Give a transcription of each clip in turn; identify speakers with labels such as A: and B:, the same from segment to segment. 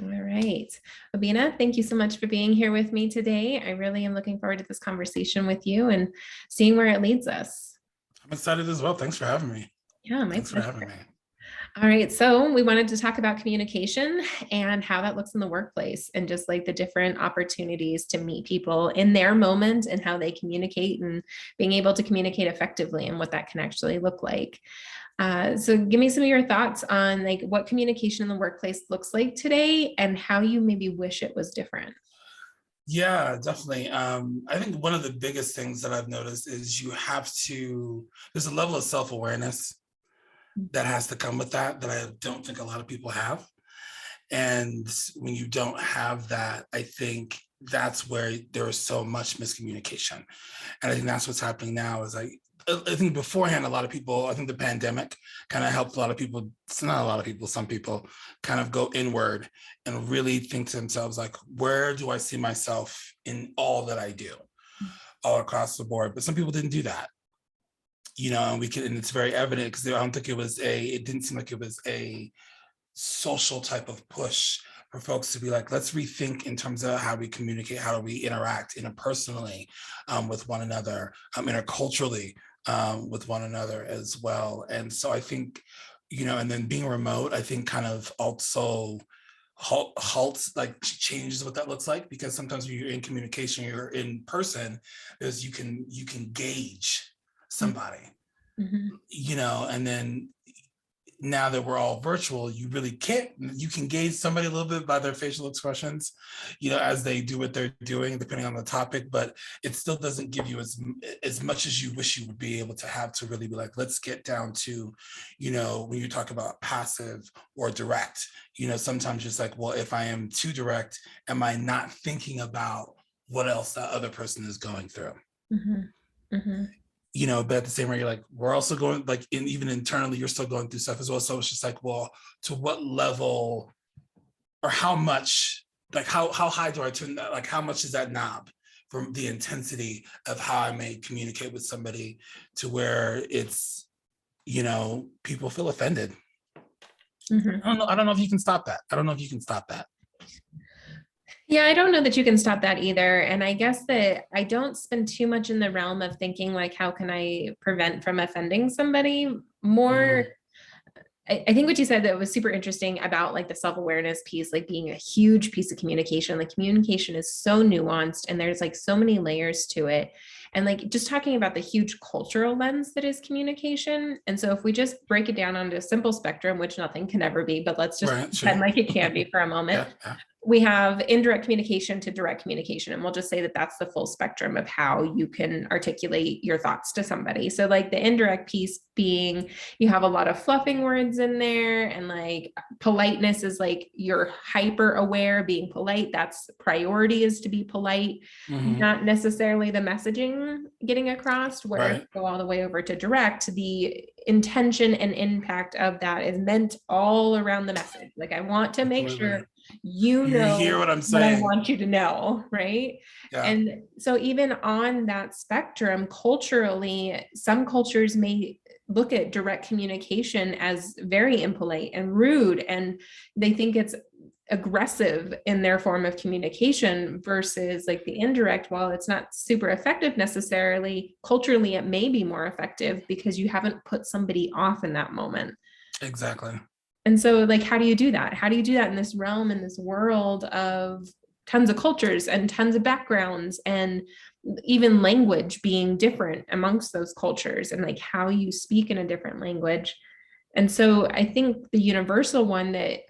A: All right. Obinna, thank you so much for being here with me today. I really am looking forward to this conversation with you and seeing where it leads us.
B: I'm excited as well. Thanks for having me.
A: Yeah, my
B: Thanks for
A: pleasure.
B: having me.
A: All right. So we wanted to talk about communication and how that looks in the workplace and just like the different opportunities to meet people in their moment and how they communicate and being able to communicate effectively and what that can actually look like. So give me some of your thoughts on like what communication in the workplace looks like today and how you maybe wish it was different.
B: Yeah, definitely. I think one of the biggest things that I've noticed is there's a level of self-awareness that has to come with that I don't think a lot of people have. And when you don't have that, I think that's where there is so much miscommunication. And I think that's what's happening now is like, I think beforehand, a lot of people, I think the pandemic kind of helped a lot of people, it's not a lot of people, some people kind of go inward and really think to themselves, like, where do I see myself in all that I do all across the board? But some people didn't do that, and and it's very evident because I don't think it didn't seem like it was a social type of push for folks to be like, let's rethink in terms of how we communicate, how do we interact interpersonally with one another, interculturally with one another as well. And so I think, and then being remote, I think kind of also halts like changes what that looks like, because sometimes when you're in communication, you're in person, is you can gauge somebody,
A: Mm-hmm.
B: and then now that we're all virtual, you can gauge somebody a little bit by their facial expressions, as they do what they're doing, depending on the topic, but it still doesn't give you as much as you wish you would be able to have to really be like, let's get down to, when you talk about passive or direct, sometimes it's like, well, if I am too direct, am I not thinking about what else that other person is going through?
A: Mm-hmm. Mm-hmm.
B: But at the same rate, you're like, we're also going like even internally, you're still going through stuff as well. So it's just like, well, to what level or how much, like how high do I turn that? Like how much is that knob from the intensity of how I may communicate with somebody to where it's, people feel offended.
A: Mm-hmm.
B: I don't know if you can stop that. I don't know if you can stop that.
A: Yeah, I don't know that you can stop that either. And I guess that I don't spend too much in the realm of thinking like, how can I prevent from offending somebody? More,
B: Mm-hmm.
A: I think what you said that was super interesting about like the self-awareness piece, like being a huge piece of communication. Like communication is so nuanced and there's like so many layers to it. And like just talking about the huge cultural lens that is communication. And so if we just break it down onto a simple spectrum, which nothing can ever be, but let's just
B: Right.
A: pretend
B: Sure.
A: like it can be for a moment,
B: Yeah. Yeah.
A: we have indirect communication to direct communication. And we'll just say that that's the full spectrum of how you can articulate your thoughts to somebody. So, like the indirect piece being you have a lot of fluffing words in there, and like politeness is like you're hyper aware, being polite. That's priority is to be polite,
B: Mm-hmm.
A: not necessarily the messaging getting across. Where if
B: Right.
A: you go all the way over to direct, the intention and impact of that is meant all around the message. Like, I want to make
B: Completely.
A: sure you
B: You hear
A: know
B: what I'm
A: what I
B: saying?
A: want you to know, right?
B: Yeah.
A: And so, even on that spectrum, culturally, some cultures may look at direct communication as very impolite and rude, and they think it's aggressive in their form of communication versus like the indirect. While it's not super effective necessarily, culturally, it may be more effective because you haven't put somebody off in that moment.
B: Exactly.
A: And so, like, how do you do that? How do you do that in this realm, in this world of tons of cultures and tons of backgrounds and even language being different amongst those cultures and like how you speak in a different language? And so, I think the universal one that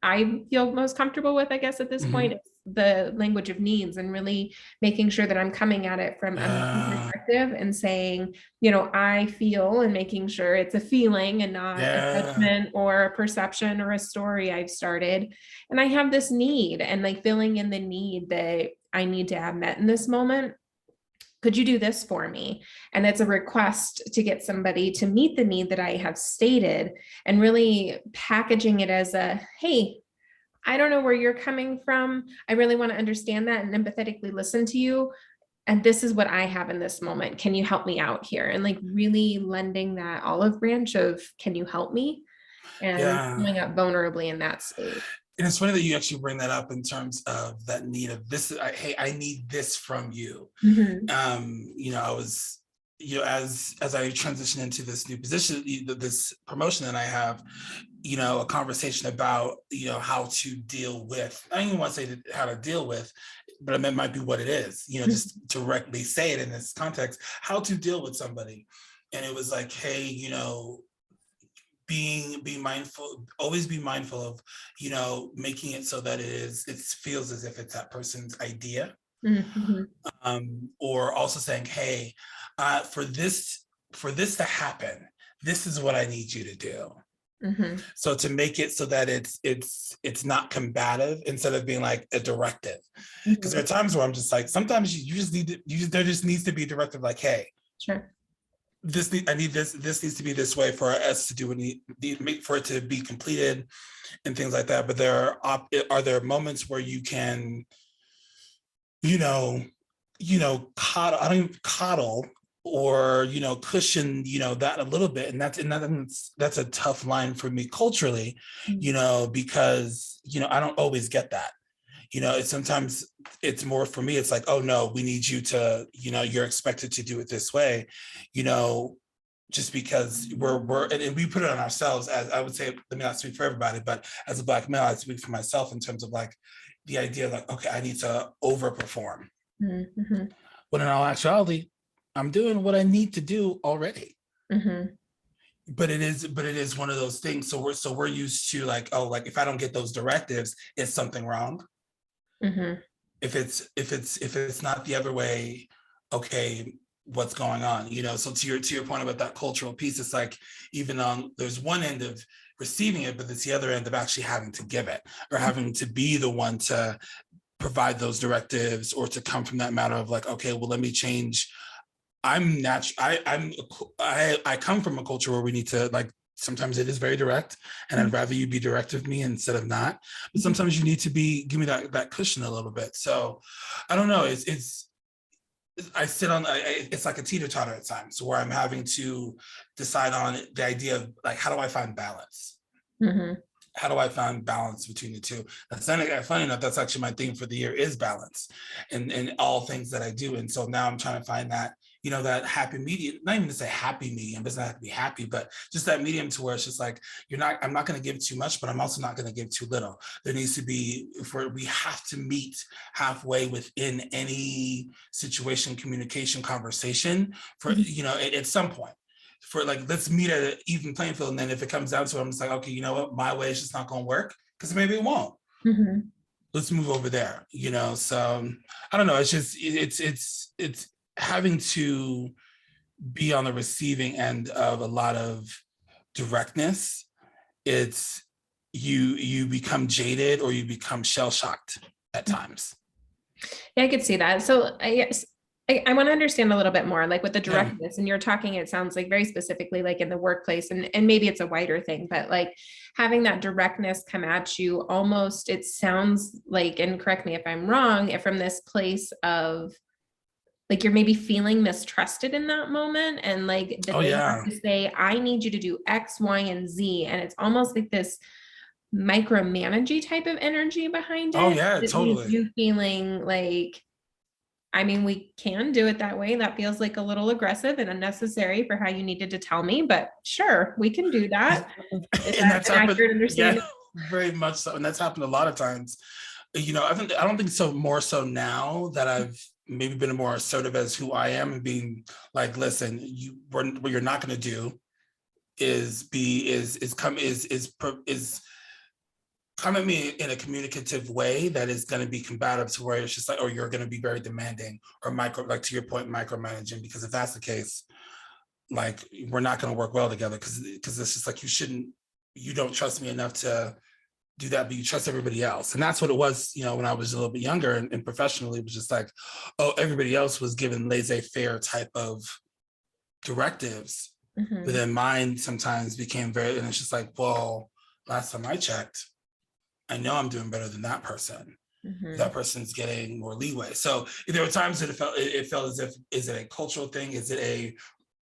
A: I feel most comfortable with, I guess, at this point,
B: Mm-hmm.
A: is the language of needs and really making sure that I'm coming at it from a me
B: Yeah.
A: perspective and saying, I feel, and making sure it's a feeling and not a
B: Yeah.
A: judgment or a perception or a story I've started. And I have this need and like filling in the need that I need to have met in this moment. Could you do this for me? And it's a request to get somebody to meet the need that I have stated and really packaging it as a, hey, I don't know where you're coming from. I really want to understand that and empathetically listen to you. And this is what I have in this moment. Can you help me out here? And like really lending that olive branch of, can you help me? And
B: Yeah.
A: coming up vulnerably in that space.
B: And it's funny that you actually bring that up in terms of that need of this. Hey, I need this from you.
A: Mhm.
B: I was, as I transition into this new position, this promotion that I have, a conversation about, how to deal with, I don't even want to say how to deal with, but it might be what it is, just directly say it in this context, how to deal with somebody. And it was like, hey, be mindful, always be mindful of, making it so that it feels as if it's that person's idea.
A: Mhm.
B: Or also saying, hey, for this to happen, this is what I need you to do.
A: Mhm.
B: So to make it so that it's not combative instead of being like a directive, because there
A: Mhm.
B: are times where I'm just like, sometimes you just need to, there just needs to be a directive, like, hey,
A: Sure.
B: I need this needs to be this way for us to do for it to be completed and things like that. But are there moments where you can, you know, coddle, I don't even coddle, or, cushion, that a little bit. And that's a tough line for me culturally,
A: Mhm.
B: because, I don't always get that. Sometimes it's more for me, it's like, oh no, we need you to, you're expected to do it this way, you know, just because and we put it on ourselves. As I would say, let me not speak for everybody, but as a Black male, I speak for myself in terms of like the idea of like, okay, I need to overperform.
A: Mhm.
B: When in all actuality, I'm doing what I need to do already.
A: Mhm.
B: But it is one of those things. So we're used to like, oh, like if I don't get those directives, is something wrong?
A: Mhm.
B: If it's not the other way, okay, what's going on? So to your point about that cultural piece, it's like, even on there's one end of receiving it, but it's the other end of actually having to give it, or having to be the one to provide those directives, or to come from that matter of like, okay, well, let me change. I'm natural. I come from a culture where we need to, like, sometimes it is very direct, and I'd rather you be direct with me instead of not. But
A: Mhm.
B: sometimes you need to give me that cushion a little bit. So I don't know. I sit on, it's like a teeter totter at times, where I'm having to decide on the idea of like, how do I find balance?
A: Mhm.
B: How do I find balance between the two? That's funny enough, that's actually my theme for the year, is balance in all things that I do. And so now I'm trying to find that, that happy medium, not even to say happy medium, it doesn't have to be happy, but just that medium to where it's just like, I'm not going to give too much, but I'm also not going to give too little. There needs to be, we have to meet halfway within any situation, communication, conversation for,
A: Mhm.
B: at some point, for like, let's meet at an even playing field. And then if it comes down to it, I'm just like, okay, you know what, my way is just not going to work, because maybe it won't.
A: Mhm.
B: Let's move over there. So I don't know. It's just it's having to be on the receiving end of a lot of directness. It's you become jaded, or you become shell shocked at times.
A: Yeah, I could see that. So I guess I want to understand a little bit more, like with the
B: Yeah.
A: directness, and you're talking, it sounds like very specifically like in the workplace, and maybe it's a wider thing, but like having that directness come at you almost, it sounds like, and correct me if I'm wrong, if from this place of like you're maybe feeling mistrusted in that moment, and like that
B: Oh
A: they have
B: yeah.
A: to say, I need you to do X, Y, and Z. And it's almost like this micromanagey type of energy behind
B: Oh
A: it
B: yeah.
A: that leaves
B: Totally.
A: you feeling like, I mean, we can do it that way. That feels like a little aggressive and unnecessary for how you needed to tell me, but sure, we can do that. Is
B: And
A: that
B: that's
A: an
B: happened.
A: accurate
B: Yeah,
A: understanding?
B: very much so. And that's happened a lot of times. I don't think so, more so now that I've maybe been more assertive as who I am, and being like, listen, what you're not going to do is come at me in a communicative way that is going to be combative, to where it's just like, oh, you're going to be very demanding, or like to your point, micromanaging. Because if that's the case, like, we're not going to work well together, because it's just like, you don't trust me enough to do that, but you trust everybody else. And that's what it was, when I was a little bit younger, and professionally, it was just like, oh, everybody else was given laissez-faire type of directives. But
A: Mhm.
B: then mine sometimes became and it's just like, well, last time I checked, I know I'm doing better than that person.
A: Mhm.
B: That person's getting more leeway. So there were times that it felt as if, is it a cultural thing? Is it a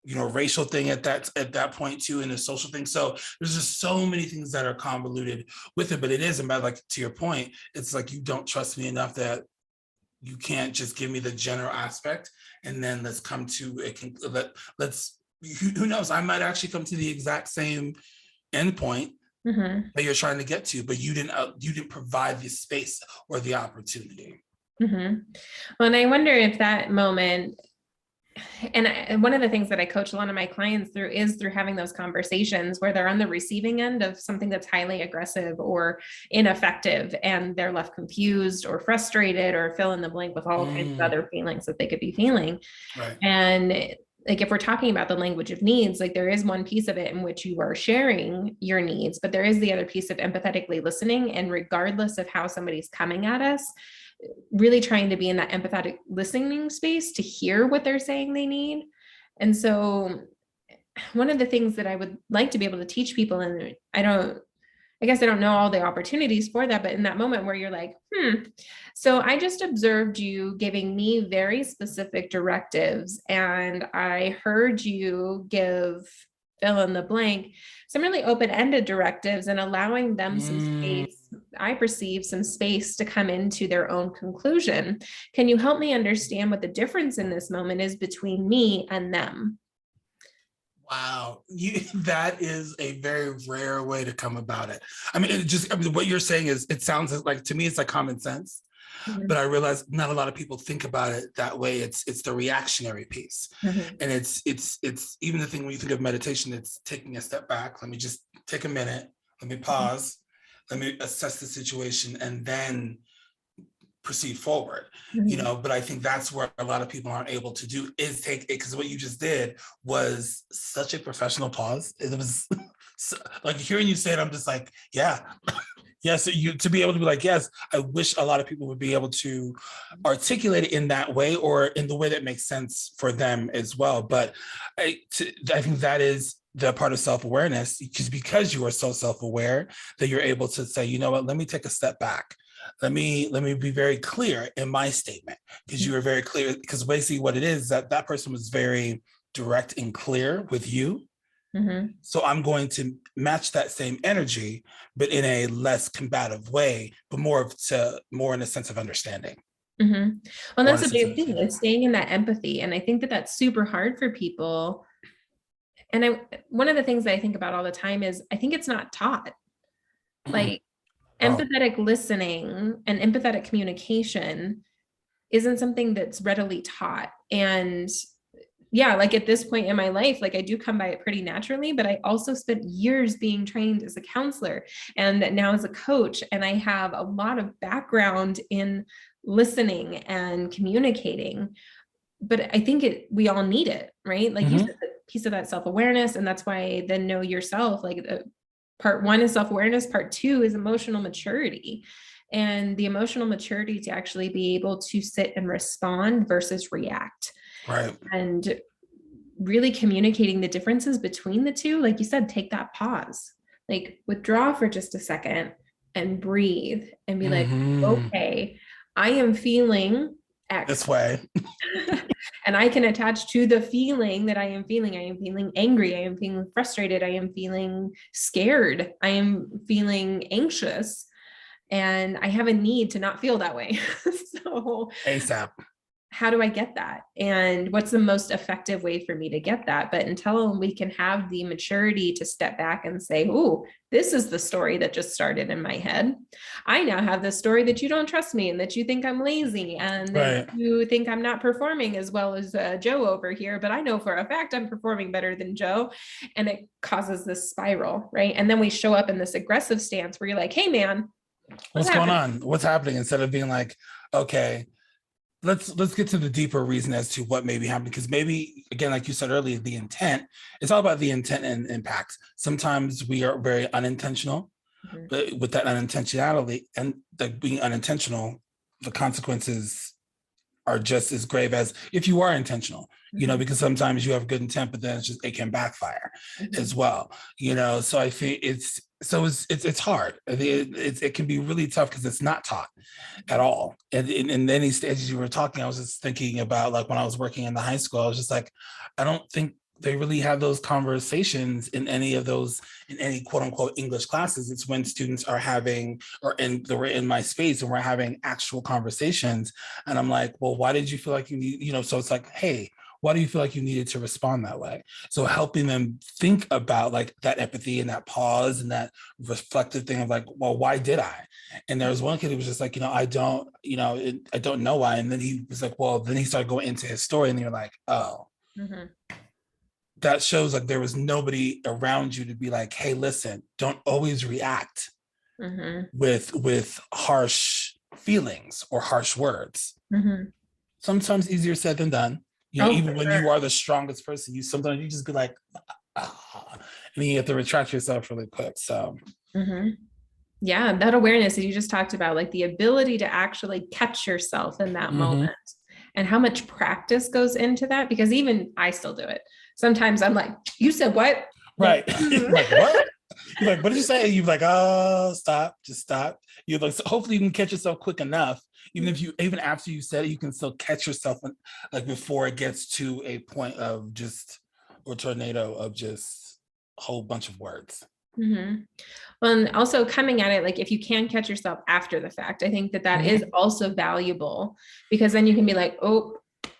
B: racial thing at that point too, and a social thing. So there's just so many things that are convoluted with it. But it is about, like, to your point, it's like, you don't trust me enough that you can't just give me the general aspect, and then let's come to it. Who knows? I might actually come to the exact same endpoint that you're trying to get to, but you didn't provide the space or the opportunity.
A: Well, and I wonder if that moment, and one of the things that I coach a lot of my clients through is through having those conversations where they're on the receiving end of something that's highly aggressive or ineffective, and they're left confused or frustrated or fill in the blank with all kinds of other feelings that they could be feeling.
B: Right.
A: And like, if we're talking about the language of needs, like, there is one piece of it in which you are sharing your needs, but there is the other piece of empathetically listening. And regardless of how somebody's coming at us, really trying to be in that empathetic listening space to hear what they're saying they need. And so one of the things that I would like to be able to teach people, and I guess I don't know all the opportunities for that, but in that moment where you're like, so I just observed you giving me very specific directives, and I heard you give fill in the blank some really open-ended directives, and allowing them some space, I perceive some space to come into their own conclusion. Can you help me understand what the difference in this moment is between me and them?
B: Wow, that is a very rare way to come about it. I mean, what you're saying is, it sounds like, to me, it's like common sense, but I realize not a lot of people think about it that way. It's the reactionary piece, and it's even the thing when you think of meditation, it's taking a step back. Let me just take a minute. Let me pause. Let me assess the situation, and then proceed forward. But I think that's where a lot of people aren't able to do, is take it, because what you just did was such a professional pause. It was like, hearing you say it, I'm just like, yeah. Yes, to be able to be like, yes, I wish a lot of people would be able to articulate it in that way, or in the way that makes sense for them as well. But I think that is the part of self-awareness, because you are so self-aware that you're able to say, you know what, let me take a step back. Let me be very clear in my statement, because you were very clear. Because basically what it is, that person was very direct and clear with you. So I'm going to match that same energy, but in a less combative way, but more in a sense of understanding.
A: Well, that's the big thing, is staying in that empathy. And I think that that's super hard for people. And one of the things that I think about all the time is, I think it's not taught. Like, empathetic listening and empathetic communication isn't something that's readily taught. And yeah, like, at this point in my life, like, I do come by it pretty naturally, but I also spent years being trained as a counselor and now as a coach. And I have a lot of background in listening and communicating, but I think we all need it, right? Like you said, the piece of that self-awareness. And that's why the know yourself, like, part one is self-awareness, part two is emotional maturity. And the emotional maturity to actually be able to sit and respond versus react.
B: Right.
A: And really communicating the differences between the two. Like you said, take that pause, like, withdraw for just a second and breathe and be like, okay, I am feeling X
B: this way.
A: And I can attach to the feeling that I am feeling. I am feeling angry. I am feeling frustrated. I am feeling scared. I am feeling anxious. And I have a need to not feel that way. So
B: ASAP.
A: how do I get that? And what's the most effective way for me to get that? But until we can have the maturity to step back and say, oh, this is the story that just started in my head. I now have this story that you don't trust me, and that you think I'm lazy, and that you think I'm not performing as well as Joe over here, but I know for a fact I'm performing better than Joe. And it causes this spiral, right? And then we show up in this aggressive stance where you're like, hey man,
B: what's going on? What's happening? Instead of being like, okay, let's get to the deeper reason as to what may be happening. Because maybe, again, like you said earlier, the intent, it's all about the intent and impact. Sometimes we are very unintentional, but with that unintentionality and being unintentional, the consequences are just as grave as if you are intentional, because sometimes you have good intent, but then it can backfire as well, so I think it's hard. It can be really tough because it's not taught at all. And in any stages you were talking, I was just thinking about, like, when I was working in the high school, I was just like, I don't think they really have those conversations in any of those, in any quote unquote English classes. It's when students are having, or we're in my space and we're having actual conversations. And I'm like, well, why did you feel like you need, so it's like, hey, why do you feel like you needed to respond that way? So helping them think about like that empathy and that pause and that reflective thing of like, well, why did I? And there was one kid who was just like, I don't, I don't know why. And then he was like, well, then he started going into his story, and you're like, oh, that shows like there was nobody around you to be like, hey, listen, don't always react with harsh feelings or harsh words. Sometimes easier said than done.
A: Oh,
B: Even
A: for
B: when
A: sure.
B: you are the strongest person, you sometimes you just be like, ah, and then you have to retract yourself really quick. So
A: Yeah, that awareness that you just talked about, like the ability to actually catch yourself in that moment, and how much practice goes into that, because even I still do it. Sometimes I'm like, you said what?
B: right.
A: Like,
B: Like, what? You're like, what did you say? You're like, oh, stop, just stop. You're like, so hopefully you can catch yourself quick enough. Even after you said it, you can still catch yourself like before it gets to a point of just, or tornado of just a whole bunch of words.
A: Well, and also coming at it, like if you can catch yourself after the fact, I think that that is also valuable, because then you can be like, oh,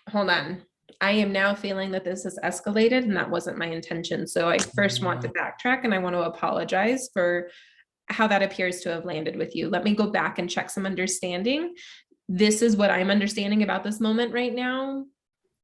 A: hold on. I am now feeling that this has escalated and that wasn't my intention. So I first want to backtrack and I want to apologize for how that appears to have landed with you. Let me go back and check some understanding. This is what I'm understanding about this moment right now.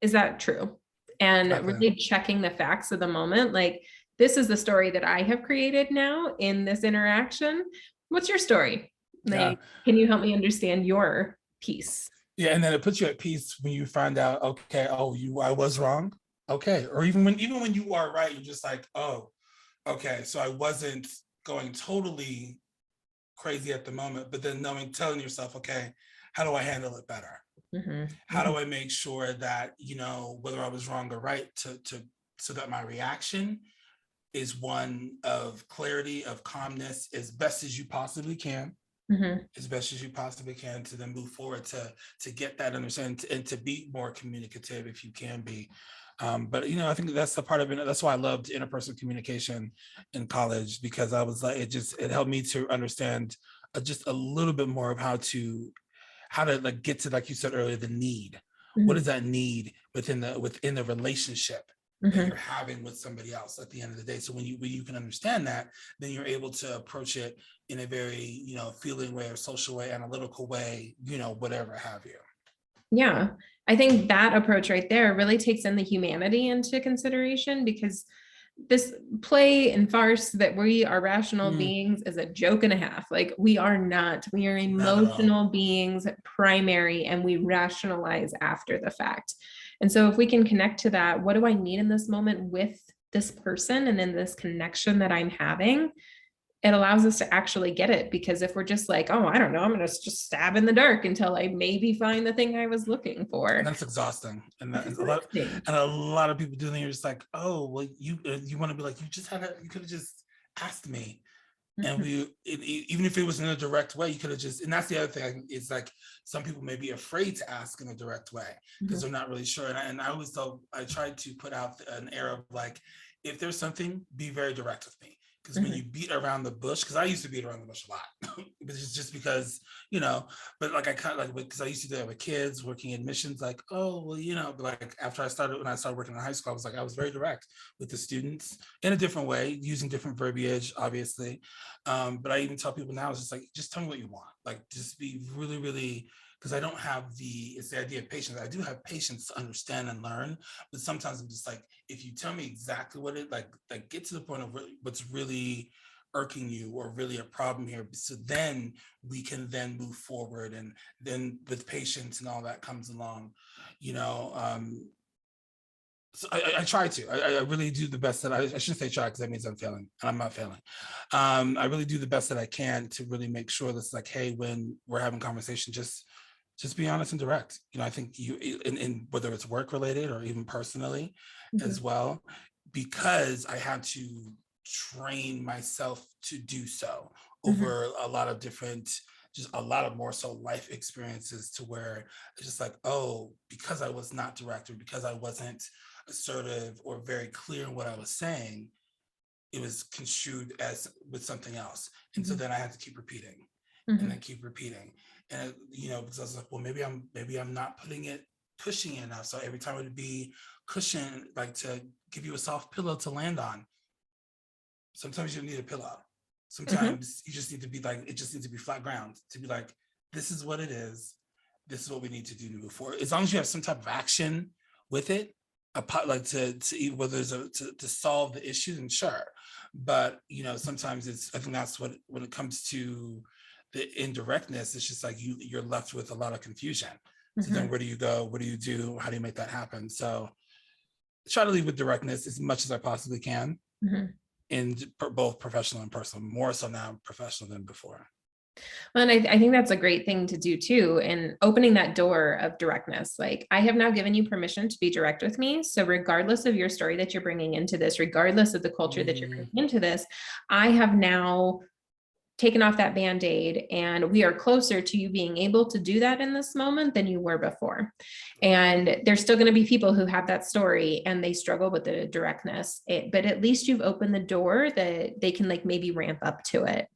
A: Is that true? And really checking the facts of the moment. Like, this is the story that I have created now in this interaction. What's your story? Like, can you help me understand your piece?
B: Yeah, and then it puts you at peace when you find out, okay, oh, I was wrong. Okay. Or even when you are right, you're just like, oh, okay, so I wasn't going totally crazy at the moment, but then telling yourself, okay, how do I handle it better? How do I make sure that, whether I was wrong or right, so that my reaction is one of clarity, of calmness, as best as you possibly can. As best as you possibly can, to then move forward to get that understanding and to be more communicative if you can be. But I think that's the part of it. That's why I loved interpersonal communication in college, because I was like, it helped me to understand just a little bit more of how to like get to, like you said earlier, the need. What is that need within the relationship that you're having with somebody else at the end of the day? So when you can understand that, then you're able to approach it in a very, feeling way or social way, analytical way, whatever have you.
A: Yeah, I think that approach right there really takes in the humanity into consideration, because this play and farce that we are rational beings is a joke and a half. Like, we are not. We are emotional beings, primary, and we rationalize after the fact. And so if we can connect to that, what do I need in this moment with this person and in this connection that I'm having? It allows us to actually get it, because if we're just like, oh, I don't know, I'm going to just stab in the dark until I maybe find the thing I was looking for.
B: And that's exhausting. And a lot of people do that. You're just like, oh, well, you want to be like, you could have just asked me. And even if it was in a direct way, you could have just, and that's the other thing, it's like some people may be afraid to ask in a direct way because they're not really sure. And I always I tried to put out an air of like, if there's something, be very direct with me. Because when you beat around the bush, because I used to beat around the bush a lot, but it's just because, but like I kind of like, because I used to do that with kids working admissions, like, oh, well, but like when I started working in high school, I was very direct with the students in a different way, using different verbiage, obviously. But I even tell people now, it's just like, just tell me what you want. Like, just be really, really, because I don't have it's the idea of patience. I do have patience to understand and learn, but sometimes I'm just like, if you tell me exactly what it, like get to the point of what's really irking you or really a problem here. So then we can then move forward, and then with patience and all that comes along, so I try to. I really do the best that I shouldn't say try, because that means I'm failing, and I'm not failing. I really do the best that I can to really make sure that's like, hey, when we're having conversation, just be honest and direct. I think in whether it's work related or even personally as well, because I had to train myself to do so over a lot of different, just a lot of more so life experiences, to where it's just like, oh, because I was not direct, or because I wasn't assertive or very clear in what I was saying, it was construed as with something else. And so then I had to keep repeating and then keep repeating. And because I was like, well, maybe I'm not pushing it enough. So every time it would be cushion, like to give you a soft pillow to land on. Sometimes you need a pillow. Sometimes you just need to be like, it just needs to be flat ground to be like, this is what it is. This is what we need to do to move forward. As long as you have some type of action with it, like to whether there's to solve the issue, then sure. But sometimes I think that's what, when it comes to the indirectness, it's just like you're left with a lot of confusion. So then where do you go? What do you do? How do you make that happen? So try to lead with directness as much as I possibly can in both professional and personal, more so now professional than before.
A: Well, and I think that's a great thing to do too, and opening that door of directness. Like, I have now given you permission to be direct with me. So regardless of your story that you're bringing into this, regardless of the culture that you're bringing into this, I have now taken off that Band-Aid, and we are closer to you being able to do that in this moment than you were before. And there's still going to be people who have that story and they struggle with the directness, but at least you've opened the door that they can like maybe ramp up to it.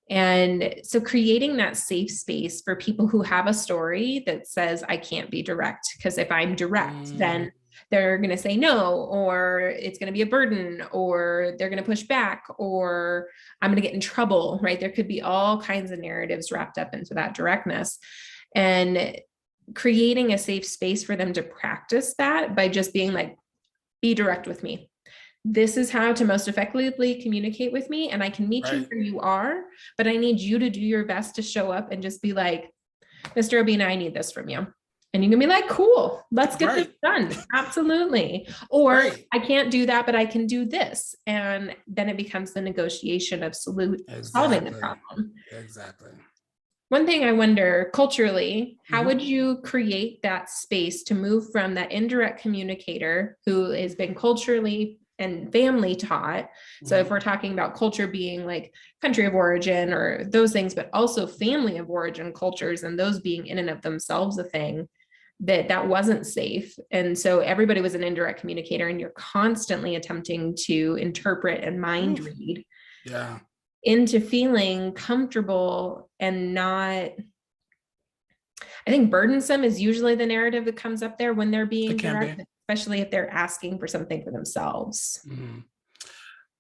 A: And so creating that safe space for people who have a story that says, I can't be direct, because if I'm direct, then they're going to say no, or it's going to be a burden, or they're going to push back, or I'm going to get in trouble, right? There could be all kinds of narratives wrapped up into that directness. And creating a safe space for them to practice that by just being like, be direct with me. This is how to most effectively communicate with me, and I can meet you where you are, but I need you to do your best to show up and just be like, Mr. Obinna, I need this from you. And you can be like, cool, let's get this done. Absolutely. Or I can't do that, but I can do this. And then it becomes the negotiation of solving the problem.
B: Exactly.
A: One thing I wonder, culturally, how would you create that space to move from that indirect communicator who has been culturally and family taught? So if we're talking about culture being like country of origin or those things, but also family of origin cultures, and those being in and of themselves a thing, that wasn't safe. And so everybody was an indirect communicator, and you're constantly attempting to interpret and mind read into feeling comfortable and not, I think burdensome is usually the narrative that comes up there when they're being direct, especially if they're asking for something for themselves.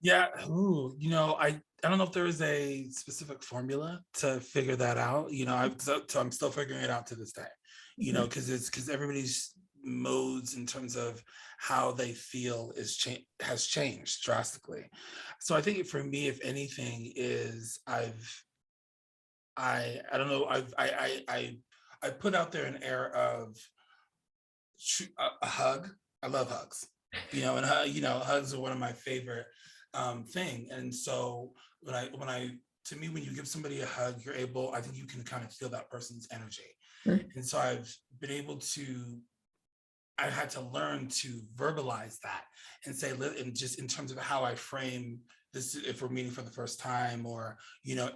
B: Yeah. Ooh, I don't know if there is a specific formula to figure that out. I'm still figuring it out to this day, because everybody's modes in terms of how they feel has changed drastically. So I think for me, if anything, is I don't know, I put out there an air of a hug. I love hugs, and hugs are one of my favorite thing. And so to me, when you give somebody a hug, I think you can kind of feel that person's energy. And so I had to learn to verbalize that and say, and just in terms of how I frame this, if we're meeting for the first time, or,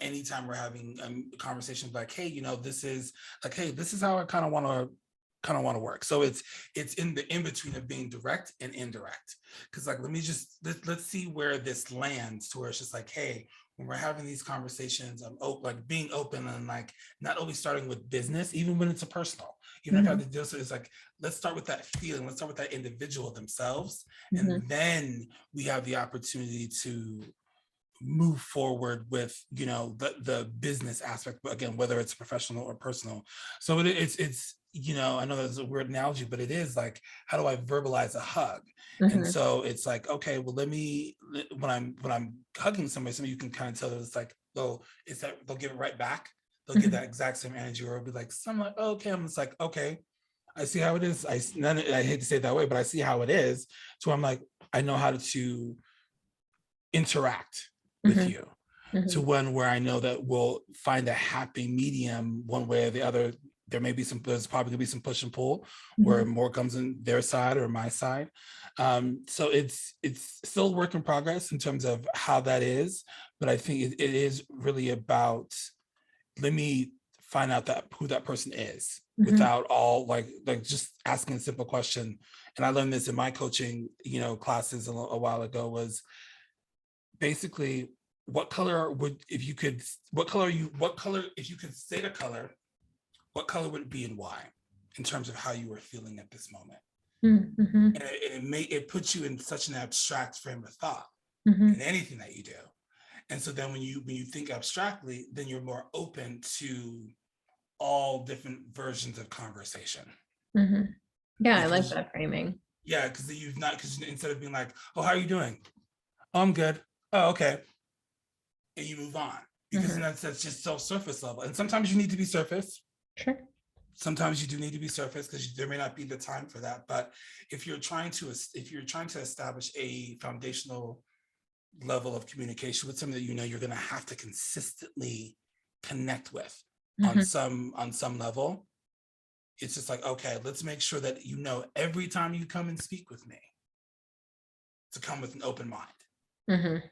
B: anytime we're having a conversation like, hey, this is how I kind of want to work. So it's in the in-between of being direct and indirect. Cause like, let's see where this lands, to where it's just like, hey, when we're having these conversations, I'm like being open, and like not always starting with business, even when it's a personal, even if I have to deal with it, it's like, let's start with that feeling, let's start with that individual themselves. And then we have the opportunity to move forward with, the business aspect, but again, whether it's professional or personal. So it's I know that's a weird analogy, but it is like, how do I verbalize a hug? And so it's like, okay, well, when I'm hugging somebody, some of you can kind of tell that it's like, they'll give it right back. They'll get that exact same energy, or it'll be like, some like, oh, okay, I'm just like, okay, I see how it is. I hate to say it that way, but I see how it is. So I'm like, I know how to interact with you to one where I know that we'll find a happy medium one way or the other. There's probably gonna be some push and pull where more comes in their side or my side. So it's still a work in progress in terms of how that is, but I think it is really about, let me find out that who that person is
A: Mhm.
B: without all like just asking a simple question. And I learned this in my coaching, classes a while ago, was basically what color would, if you could, what color if you could say the color, what color would it be and why, in terms of how you were feeling at this moment.
A: Mhm.
B: And it puts you in such an abstract frame of thought
A: Mhm.
B: in anything that you do. And so then when you think abstractly, then you're more open to all different versions of conversation.
A: Mhm. Yeah, I like
B: Because
A: that framing.
B: yeah, because you've not, because instead of being like, oh, how are you doing? Oh, I'm good. Oh, okay. And you move on. Because
A: Mhm.
B: that's just so surface level. And sometimes you need to be surface.
A: Sure.
B: Sometimes you do need to be surface because there may not be the time for that. But if you're trying to establish a foundational level of communication with something that you're going to have to consistently connect with on
A: Mhm.
B: some level, it's just like, okay, let's make sure that every time you come and speak with me, to come with an open mind.
A: Mhm.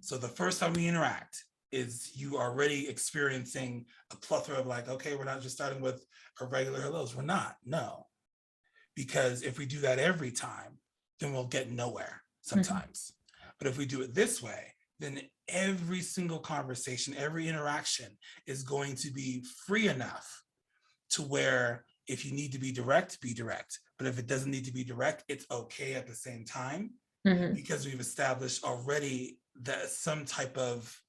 B: So the first time we interact is you already experiencing a plethora of like, okay, we're not just starting with a regular hellos. We're not, no. Because if we do that every time, then we'll get nowhere
A: Mhm.
B: sometimes. But if we do it this way, then every single conversation, every interaction is going to be free enough to where if you need to be direct, be direct. But if it doesn't need to be direct, it's okay at the same time,
A: Mhm.
B: because we've established already that some type of,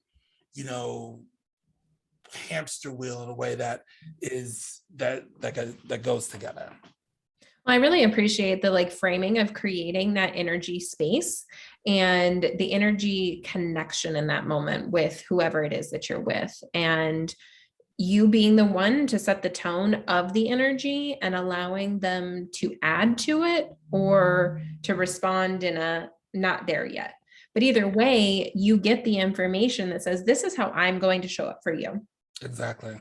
B: hamster wheel in a way that is that goes together.
A: Well, I really appreciate the like framing of creating that energy space and the energy connection in that moment with whoever it is that you're with. And you being the one to set the tone of the energy and allowing them to add to it or to respond in a not there yet. But either way, you get the information that says, this is how I'm going to show up for you.
B: Exactly.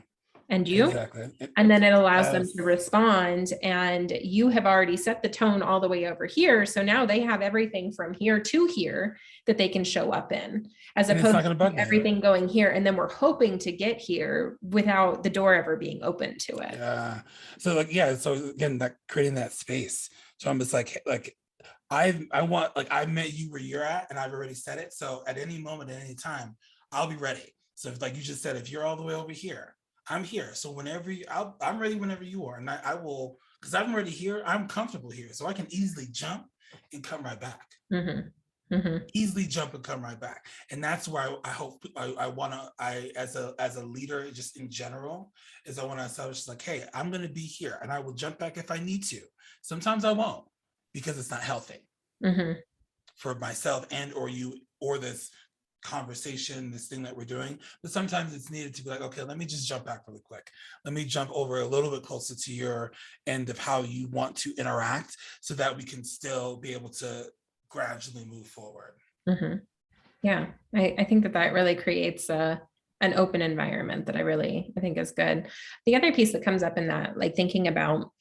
A: And you?
B: Exactly.
A: And then it allows them to
B: Yes.
A: respond. And you have already set the tone all the way over here. So now they have everything from here to here that they can show up in, as
B: And it's
A: opposed
B: not going to
A: to
B: bug me.
A: everything going here. And then we're hoping to get here without the door ever being open to it.
B: Yeah. So like, yeah. So again, that creating that space. So I'm just like I want, like, I met you where you're at, and I've already said it. So at any moment, at any time, I'll be ready. So if, like you just said, if you're all the way over here, I'm here. So whenever I'm ready whenever you are, and I will, because I'm already here. I'm comfortable here, so I can easily jump and come right back.
A: Mhm. Mhm.
B: Easily jump and come right back. And that's why I hope I want to, as a leader, just in general, is I want to establish like, hey, I'm going to be here, and I will jump back if I need to. Sometimes I won't, because it's not healthy
A: Mhm.
B: for myself and or you or this conversation, this thing that we're doing. But sometimes it's needed to be like, okay, let me just jump back really quick. Let me jump over a little bit closer to your end of how you want to interact, so that we can still be able to gradually move forward.
A: Mhm. Yeah, I think that that really creates an open environment that I think is good. The other piece that comes up in that, like thinking about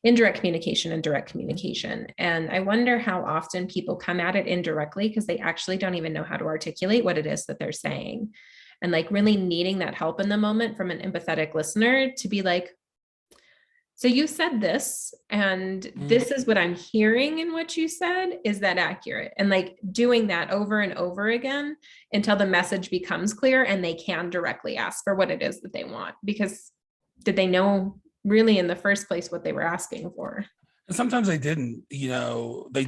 A: indirect communication and direct communication. And I wonder how often people come at it indirectly because they actually don't even know how to articulate what it is that they're saying. And like really needing that help in the moment from an empathetic listener to be like, so you said this, and
B: Mm.
A: this is what I'm hearing in what you said. Is that accurate? And like doing that over and over again until the message becomes clear and they can directly ask for what it is that they want. Because did they know really in the first place what they were asking for?
B: And sometimes they didn't, they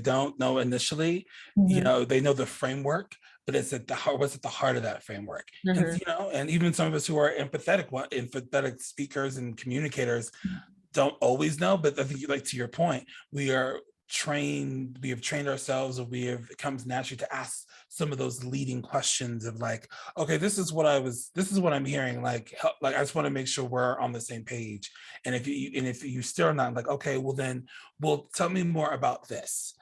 B: don't know initially.
A: Mhm.
B: They know the framework, but it's at the heart, what's at the heart of that framework. And
A: Mhm.
B: and even some of us who are empathetic speakers and communicators don't always know. But I think, like, to your point, we have trained ourselves, or it comes naturally to ask some of those leading questions of like, okay, this is what I'm hearing, like, like, I just want to make sure we're on the same page. And if you still not, like, okay, well, tell me more about this.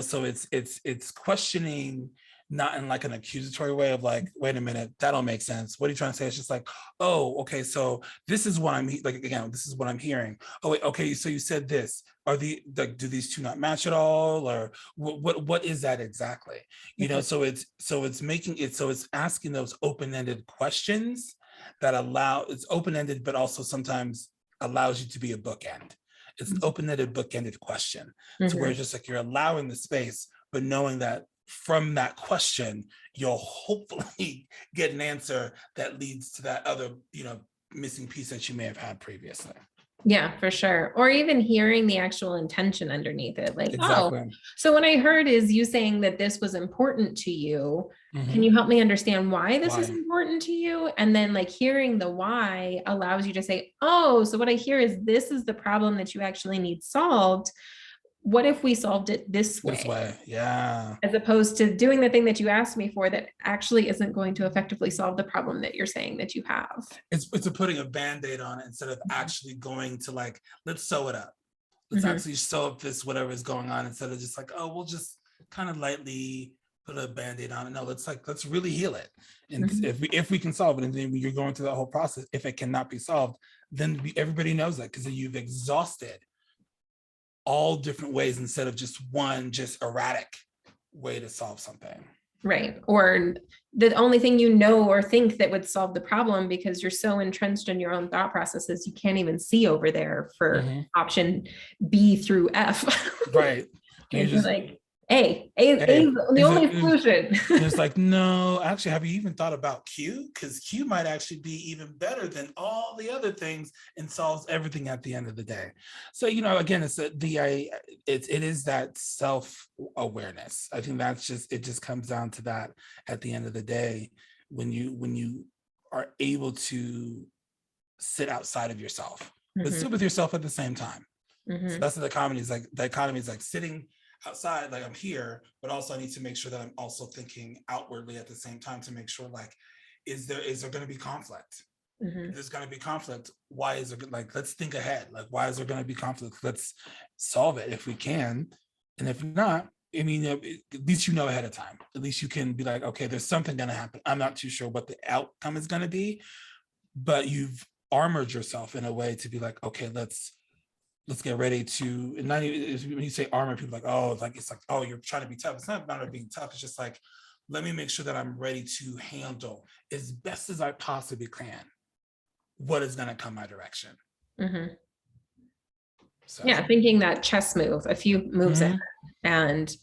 B: So it's questioning, not in like an accusatory way of like, wait a minute, that don't make sense. What are you trying to say? It's just like, oh, okay, so this is what like, again, this is what I'm hearing. Oh, wait, okay, so you said this. Do these two not match at all, or what is that exactly?
A: Mhm.
B: So it's asking those open-ended questions that it's open-ended, but also sometimes allows you to be a bookend. It's an open-ended, bookended question. So where it's just like you're allowing the space, but knowing that from that question, you'll hopefully get an answer that leads to that other, missing piece that you may have had previously.
A: Yeah, for sure. Or even hearing the actual intention underneath it. Like,
B: Exactly.
A: oh, so what I heard is you saying that this was important to you. Can you help me understand why this is important to you? And then like hearing the why allows you to say, oh, so what I hear is this is the problem that you actually need solved. What if we solved it this way?
B: This way, yeah.
A: As opposed to doing the thing that you asked me for that actually isn't going to effectively solve the problem that you're saying that you have.
B: It's putting a Band-Aid on it instead of actually going to like, let's sew it up. Let's actually sew up this, whatever is going on, instead of just like, oh, we'll just kind of lightly put a Band-Aid on it. No, let's really heal it. And if we can solve it, and then when you're going through that whole process, if it cannot be solved, then everybody knows that, because you've exhausted all different ways instead of just one just erratic way to solve something.
A: Right. Or the only thing you know or think that would solve the problem, because you're so entrenched in your own thought processes, you can't even see over there for option B through F.
B: Right.
A: And you're like, A the only solution.
B: It's like, no, actually, have you even thought about Q? Because Q might actually be even better than all the other things and solves everything at the end of the day. So, again, it is that self-awareness. I think it just comes down to that at the end of the day, when you are able to sit outside of yourself, but sit with yourself at the same time. So that's what the economy is like. The economy is like sitting outside, like I'm here, but also I need to make sure that I'm also thinking outwardly at the same time to make sure, like, is there going to be conflict? If there's going to be conflict, why is there, like, let's think ahead. Like, why is there going to be conflict? Let's solve it if we can. And if not, I mean, at least ahead of time. At least you can be like, okay, there's something going to happen. I'm not too sure what the outcome is going to be, but you've armored yourself in a way to be like, okay, let's get ready to, and not even, when you say armor, people are like, oh, it's like, oh, you're trying to be tough. It's not about being tough. It's just like, let me make sure that I'm ready to handle as best as I possibly can what is going to come my direction. So.
A: Yeah, thinking that chess move, a few moves ahead, and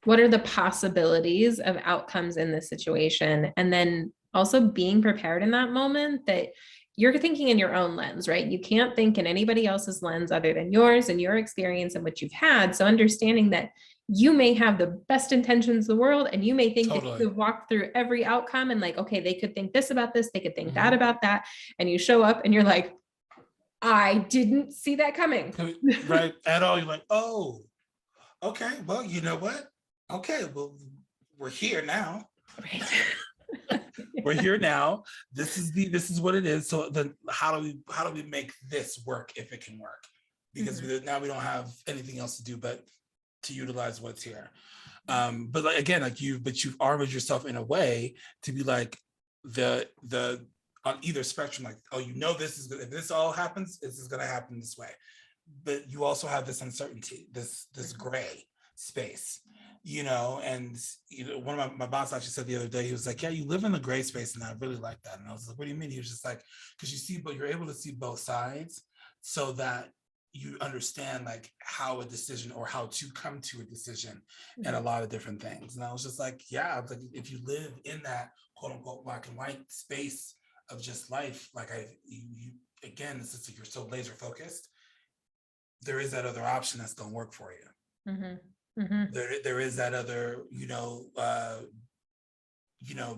A: what are the possibilities of outcomes in this situation? And then also being prepared in that moment that you're thinking in your own lens, right? You can't think in anybody else's lens other than yours and your experience and what you've had. So understanding that you may have the best intentions in the world, and you may think that you could walk through every outcome and like, okay, they could think this about this, they could think that about that. And you show up and you're like, I didn't see that coming.
B: Right, at all. You're like, oh, okay, well, you know what? Okay, well, we're here now.
A: Right.
B: We're here now. This is what it is. So then how do we make this work if it can work? Because now we don't have anything else to do but to utilize what's here. But like, again, like you've armored yourself in a way to be like the on either spectrum, like, oh, this is good. If this all happens, this is going to happen this way. But you also have this uncertainty, this gray space, and one of my boss actually said the other day, he was like, yeah, you live in the gray space, and I really like that. And I was like, what do you mean? He was just like, because you're able to see both sides, so that you understand like how a decision or how to come to a decision and a lot of different things. And I was just like, yeah, like if you live in that quote unquote black and white space of just life, like again, it's just like you're so laser focused, there is that other option that's going to work for you. There is that other,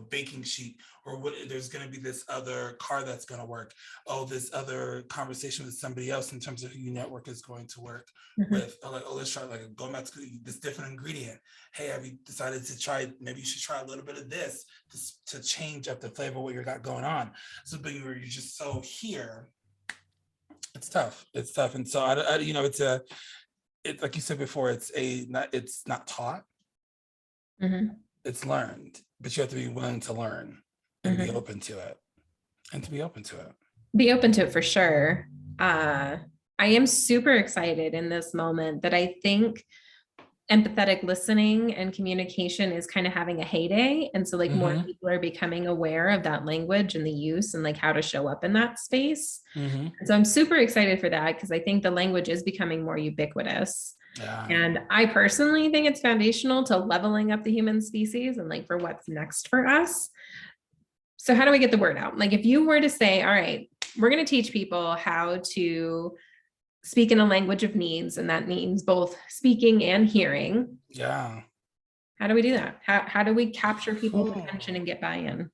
B: baking sheet, or there's going to be this other car that's going to work. Oh, this other conversation with somebody else in terms of who your network is going to work with. Like, oh, let's try like going back to this different ingredient. Hey, have you decided to try? Maybe you should try a little bit of this to change up the flavor of what you got going on. So, but you're just so here. It's tough. And so it's like you said before, it's not taught. It's learned, but you have to be willing to learn and be open to it, Be open to it
A: for sure. I am super excited in this moment that I think empathetic listening and communication is kind of having a heyday. And so like more people are becoming aware of that language and the use and like how to show up in that space. And so I'm super excited for that because I think the language is becoming more ubiquitous.
B: Yeah.
A: And I personally think it's foundational to leveling up the human species and like for what's next for us. So how do we get the word out? Like if you were to say, all right, we're going to teach people how to speak in a language of needs, and that means both speaking and hearing.
B: Yeah.
A: How do we do that? How do we capture people's attention and get buy-in?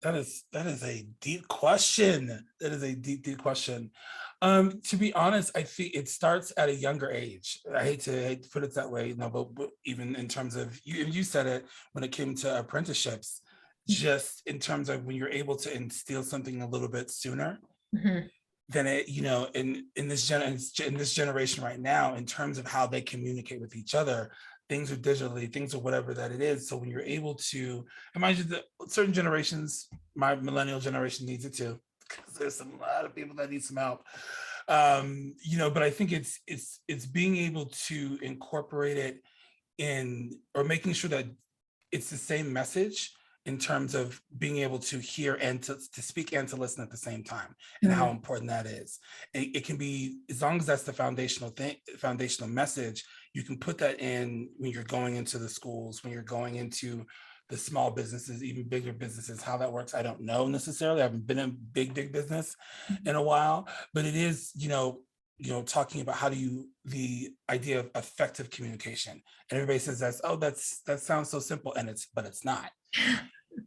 B: That is a deep question. That is a deep question. To be honest, I think it starts at a younger age. I hate to put it that way, you know, but even in terms of you said it when it came to apprenticeships, just in terms of when you're able to instill something a little bit sooner. Then it, you know, in this generation right now, in terms of how they communicate with each other, things are digitally, things are whatever that it is. So when you're able to, and mind you, that certain generations, my millennial generation needs it too, because there's a lot of people that need some help. You know, but I think it's being able to incorporate it in, or making sure that it's the same message in terms of being able to hear and to speak and to listen at the same time, and how important that is. It can be, as long as that's the foundational message, you can put that in when you're going into the schools, when you're going into the small businesses, even bigger businesses. How that works, I don't know necessarily. I haven't been in big business in a while, but it is, you know, talking about the idea of effective communication. And everybody says that sounds so simple, and it's not.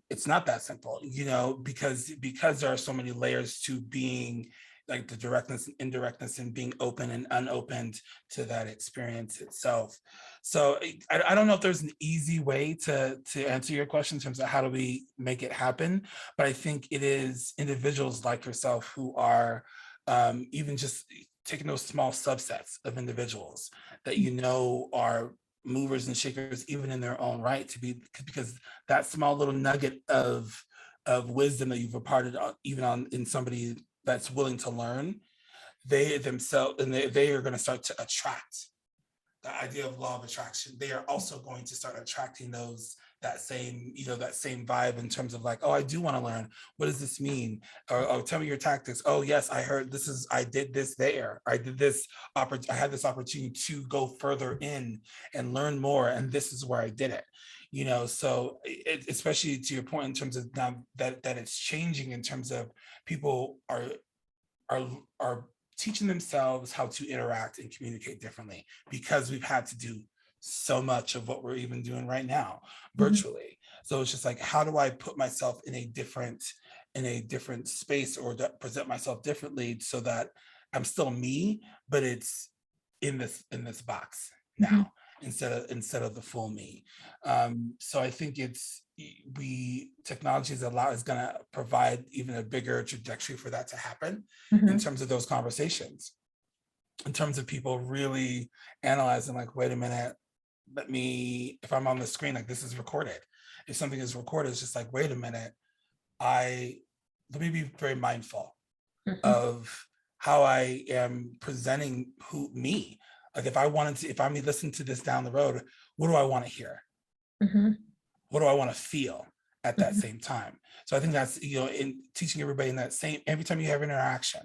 B: It's not that simple, you know, because there are so many layers to being, like the directness and indirectness, and being open and unopened to that experience itself. So I don't know if there's an easy way to answer your question in terms of how do we make it happen, but I think it is individuals like yourself who are even just taking those small subsets of individuals that you know are movers and shakers even in their own right, to be, because that small little nugget of wisdom that you've imparted even in somebody that's willing to learn, they themselves, and they are going to start to attract. The idea of law of attraction, they are also going to start attracting that same vibe in terms of like, oh, I do want to learn. What does this mean? Or, oh, tell me your tactics. Oh, yes, I heard I did this there. I did this. I had this opportunity to go further in and learn more. And this is where I did it. You know, so especially to your point in terms of now that it's changing in terms of people are teaching themselves how to interact and communicate differently, because we've had to do so much of what we're even doing right now virtually. So it's just like, how do I put myself in a different space, or present myself differently so that I'm still me, but it's in this box now, instead of the full me. So I think technology is going to provide even a bigger trajectory for that to happen, in terms of those conversations, in terms of people really analyzing, like, wait a minute, if I'm on the screen, like, this is recorded. If something is recorded, it's just like, wait a minute, let me be very mindful of how I am presenting me. Like, if I'm listening to this down the road, what do I want to hear? What do I want to feel at that same time? So I think that's, in teaching everybody in that same, every time you have interaction,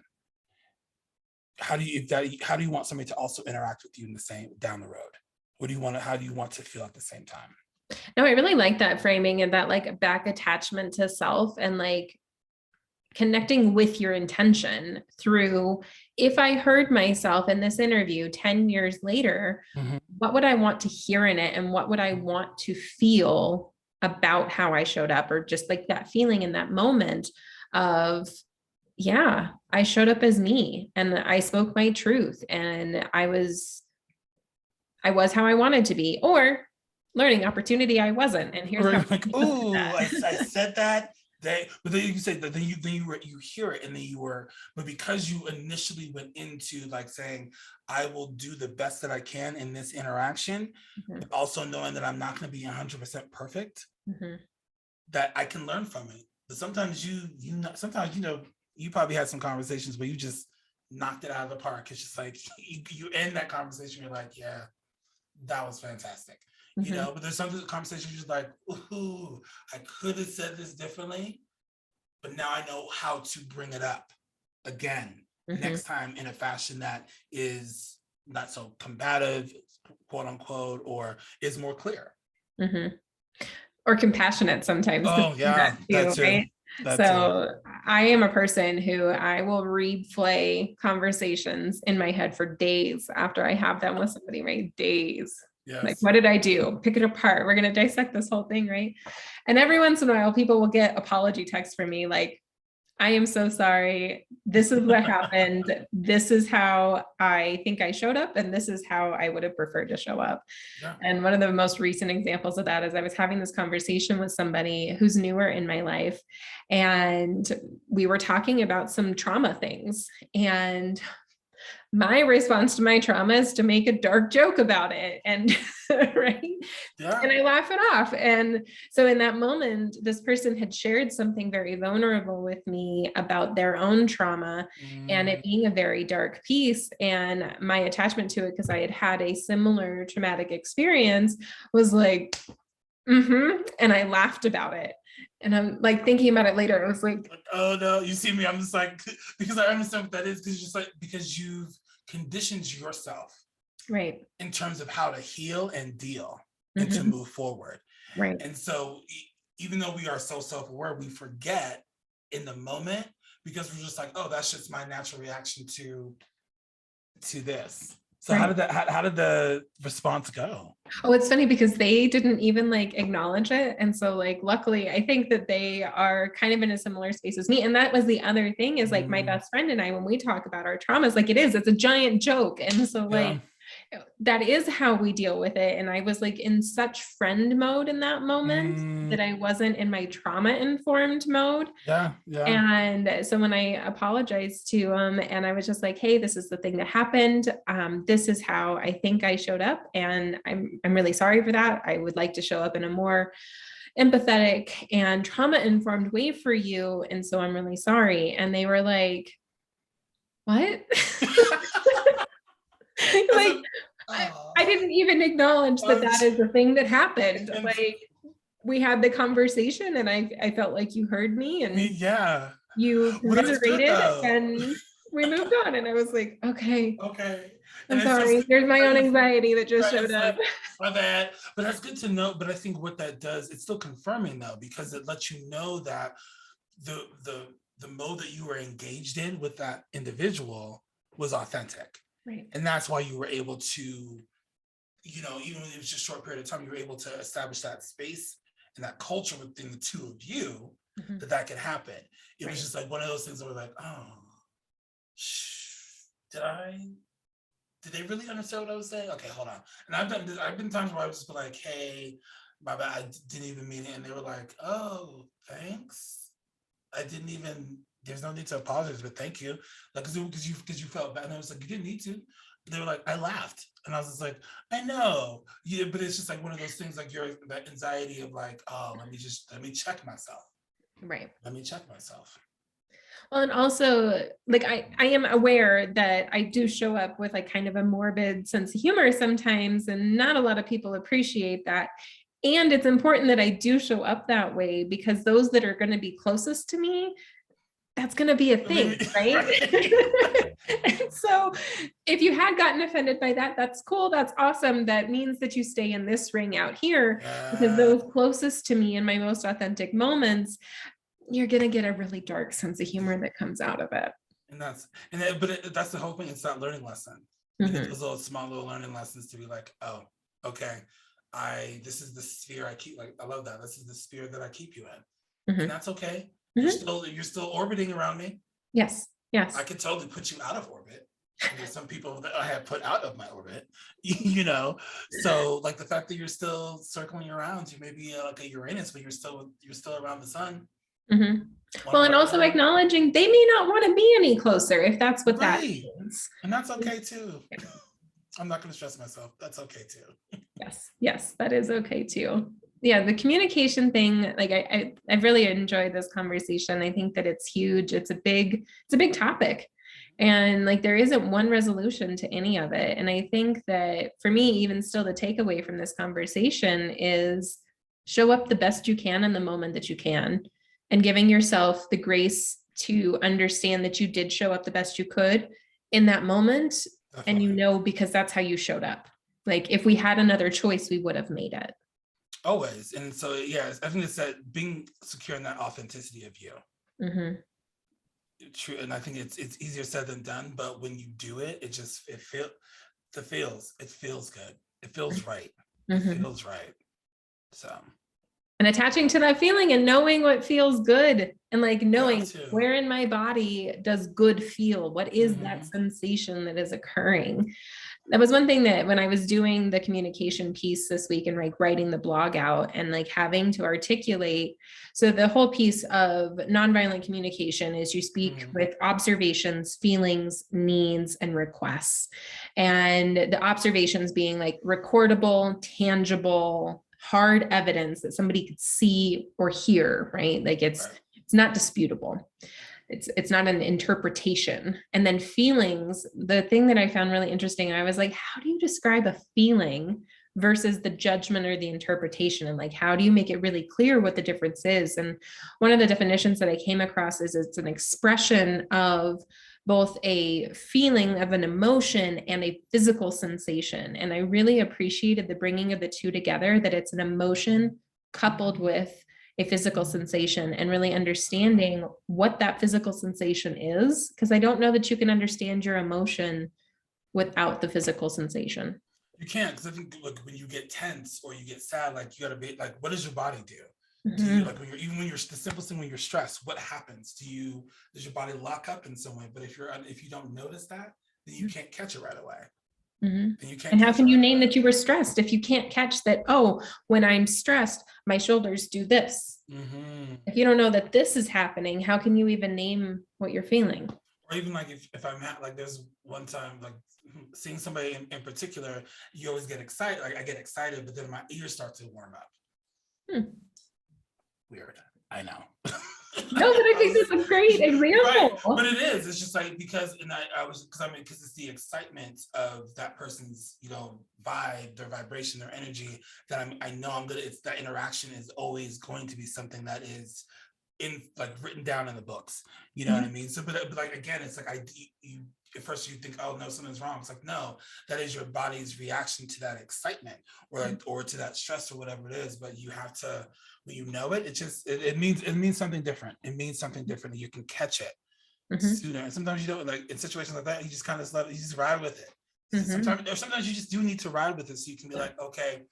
B: how do you want somebody to also interact with you in the same down the road? How do you want to feel at the same time?
A: No, I really like that framing and that like back attachment to self, and like connecting with your intention through, if I heard myself in this interview 10 years later, what would I want to hear in it? And what would I want to feel about how I showed up? Or just like that feeling in that moment of, yeah, I showed up as me and I spoke my truth and I was how I wanted to be, or learning opportunity I wasn't. And here's how
B: like, oh, I said that. But then you say that, then you hear it, and then but because you initially went into like saying, I will do the best that I can in this interaction, but also knowing that I'm not going to be 100% perfect, that I can learn from it. But sometimes you probably had some conversations where you just knocked it out of the park. It's just like you end that conversation, you're like, yeah, that was fantastic.
A: Mhm.
B: But there's some conversations just like, ooh, I could have said this differently, but now I know how to bring it up again
A: Mhm.
B: next time in a fashion that is not so combative, quote unquote, or is more clear.
A: Mhm. Or compassionate sometimes, because
B: Oh
A: that
B: yeah, that
A: too,
B: too.
A: right?
B: That too.
A: So I am a person who I will replay conversations in my head for days after I have them with somebody, right? Days. Like,
B: Yes.
A: what did I do? Pick it apart. We're going to dissect this whole thing, right? And every once in a while, people will get apology texts from me like, I am so sorry. This is what happened. This is how I think I showed up, and this is how I would have preferred to show up.
B: Yeah.
A: And one of the most recent examples of that is I was having this conversation with somebody who's newer in my life, and we were talking about some trauma things. And my response to my trauma is to make a dark joke about it. And right.
B: Yeah.
A: And I laugh it off. And so in that moment, this person had shared something very vulnerable with me about their own trauma and it being a very dark piece. And my attachment to it, because I had had a similar traumatic experience, was like, and I laughed about it. And I'm like thinking about it later. It was like,
B: oh no, you see me, I'm just like, because I understand what that is, because just like, because you've conditioned yourself
A: right.
B: in terms of how to heal and deal and to
A: Mm-hmm.
B: move forward.
A: Right.
B: And so even though we are so self-aware, we forget in the moment because we're just like, oh, that's just my natural reaction to this. So
A: Right.
B: how did the response go?
A: Oh, it's funny because they didn't even like acknowledge it. And so like luckily I think that they are kind of in a similar space as me. And that was the other thing is like my best friend and I, when we talk about our traumas, like it's a giant joke. And so like
B: Yeah.
A: that is how we deal with it. And I was like in such friend mode in that moment that I wasn't in my trauma informed mode.
B: Yeah. Yeah.
A: And so when I apologized to him and I was just like, hey, this is the thing that happened. This is how I think I showed up. And I'm really sorry for that. I would like to show up in a more empathetic and trauma informed way for you. And so I'm really sorry. And they were like, what? Like, I didn't even acknowledge that that is the thing that happened. Like, we had the conversation and I felt like you heard me and
B: yeah.
A: you
B: Well, that's good
A: commiserated
B: though.
A: and we moved on. And I was like, okay,
B: Okay.
A: I'm
B: And it's
A: sorry.
B: just
A: There's my own anxiety that just
B: right,
A: showed
B: it's
A: up.
B: like my bad. But that's good to know. But I think what that does, it's still confirming though, because it lets you know that the mode that you were engaged in with that individual was authentic.
A: Right.
B: And that's why you were able to, even when it was just a short period of time, you were able to establish that space and that culture within the two of you that could happen. It was just like one of those things that were like, oh, did they really understand what I was saying? Okay, hold on. And I've been times where I was just like, hey, my bad, I didn't even mean it. And they were like, oh, thanks. I didn't even, there's no need to apologize, but thank you. Like, because you felt bad. And I was like, you didn't need to. They were like, I laughed. And I was just like, I know. Yeah, but it's just like one of those things, like that anxiety of like, oh, let me check myself.
A: Right.
B: Let me check myself.
A: Well, and also like I am aware that I do show up with like kind of a morbid sense of humor sometimes, and not a lot of people appreciate that. And it's important that I do show up that way because those that are going to be closest to me, that's going to be a thing, right? And so if you had gotten offended by that, that's cool. That's awesome. That means that you stay in this ring out here because those closest to me in my most authentic moments, you're going to get a really dark sense of humor that comes out of it.
B: And that's the whole thing. It's that learning lesson. You get those little learning lessons to be like, oh, okay, this is the sphere I keep. Like, I love that. This is the sphere that I keep you in, and that's okay. You're still orbiting around me.
A: Yes.
B: I could totally put you out of orbit. There's some people that I have put out of my orbit, So like the fact that you're still circling around, you may be like a Uranus, but you're still around the sun.
A: Well, and also acknowledging they may not want to be any closer if that's what that means.
B: And that's okay too. Yeah. I'm not going to stress myself. That's okay too.
A: Yes, that is okay too. Yeah, the communication thing, like I really enjoyed this conversation. I think that it's huge. It's a big topic. And like there isn't one resolution to any of it. And I think that for me, even still, the takeaway from this conversation is show up the best you can in the moment that you can, and giving yourself the grace to understand that you did show up the best you could in that moment. And you
B: Definitely.
A: know, because that's how you showed up. Like if we had another choice, we would have made it.
B: Always. And so, yeah, I think it's that being secure in that authenticity of you.
A: Mhm.
B: True. And I think it's easier said than done, but when you do it, it feels good. It feels right. It
A: Mhm.
B: feels right. So
A: And attaching to that feeling and knowing what feels good, and like
B: you have
A: knowing
B: to.
A: where in my body does good feel, what is that
B: Hmm.
A: sensation that is occurring. That was one thing that when I was doing the communication piece this week and like writing the blog out and like having to articulate. So the whole piece of nonviolent communication is you speak
B: Hmm.
A: with observations, feelings, needs, and requests. And the observations being like recordable, tangible, hard evidence that somebody could see or hear, right? Like
B: Right.
A: it's not disputable. It's not an interpretation. And then feelings, the thing that I found really interesting, I was like, how do you describe a feeling versus the judgment or the interpretation? And like, how do you make it really clear what the difference is? And one of the definitions that I came across is it's an expression of both a feeling of an emotion and a physical sensation. And I really appreciated the bringing of the two together, that it's an emotion coupled with a physical sensation, and really understanding what that physical sensation is. Because I don't know that you can understand your emotion without the physical sensation.
B: You can't, because I think like when you get tense or you get sad, like you gotta be like, what does your body do? Do you
A: Mhm.
B: like when you're even when you're the simplest thing when you're stressed, what happens? Does your body lock up in some way? But if you don't notice that, then you can't catch it right away.
A: Mhm.
B: Then you can't
A: And how
B: catch it
A: can you
B: right
A: name
B: away.
A: that you were stressed if you can't catch that? Oh, when I'm stressed, my shoulders do this.
B: Hmm.
A: If you don't know that this is happening, how can you even name what you're feeling?
B: Or even like if I'm like there's one time like seeing somebody in particular, you always get excited. Like I get excited, but then my ears start to warm up.
A: Hmm.
B: Weird. I know.
A: No, but I think that's a great
B: Right, but
A: example.
B: it is. It's just like because, and I was because I mean because it's the excitement of that person's vibe, their vibration, their energy that I know I'm gonna. It's that interaction is always going to be something that is in like written down in the books. You know what I
A: Mhm.
B: mean? So, but like again, it's like you at first you think, oh no, something's wrong. It's like no, that is your body's reaction to that excitement or to that stress or whatever it is. But you have to when you know it, it means something different. It means something different, and you can catch it
A: Mhm.
B: sooner. And sometimes you don't like in situations like that, you just kind of let it, you just ride with it.
A: Mhm.
B: Sometimes you just do need to ride with it so you can be like, okay,